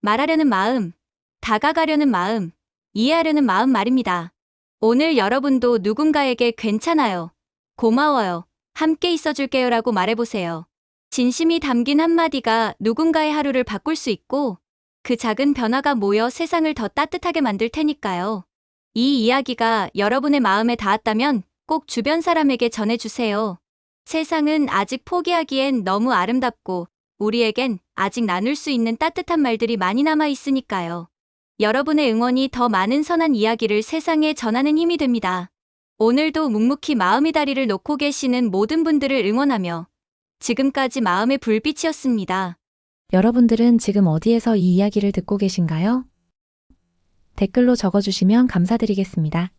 말하려는 마음, 다가가려는 마음, 이해하려는 마음 말입니다. 오늘 여러분도 누군가에게 괜찮아요, 고마워요, 함께 있어줄게요 라고 말해보세요. 진심이 담긴 한마디가 누군가의 하루를 바꿀 수 있고 그 작은 변화가 모여 세상을 더 따뜻하게 만들 테니까요. 이 이야기가 여러분의 마음에 닿았다면 꼭 주변 사람에게 전해주세요. 세상은 아직 포기하기엔 너무 아름답고 우리에겐 아직 나눌 수 있는 따뜻한 말들이 많이 남아 있으니까요. 여러분의 응원이 더 많은 선한 이야기를 세상에 전하는 힘이 됩니다. 오늘도 묵묵히 마음의 다리를 놓고 계시는 모든 분들을 응원하며 지금까지 마음의 불빛이었습니다. 여러분들은 지금 어디에서 이 이야기를 듣고 계신가요? 댓글로 적어주시면 감사드리겠습니다.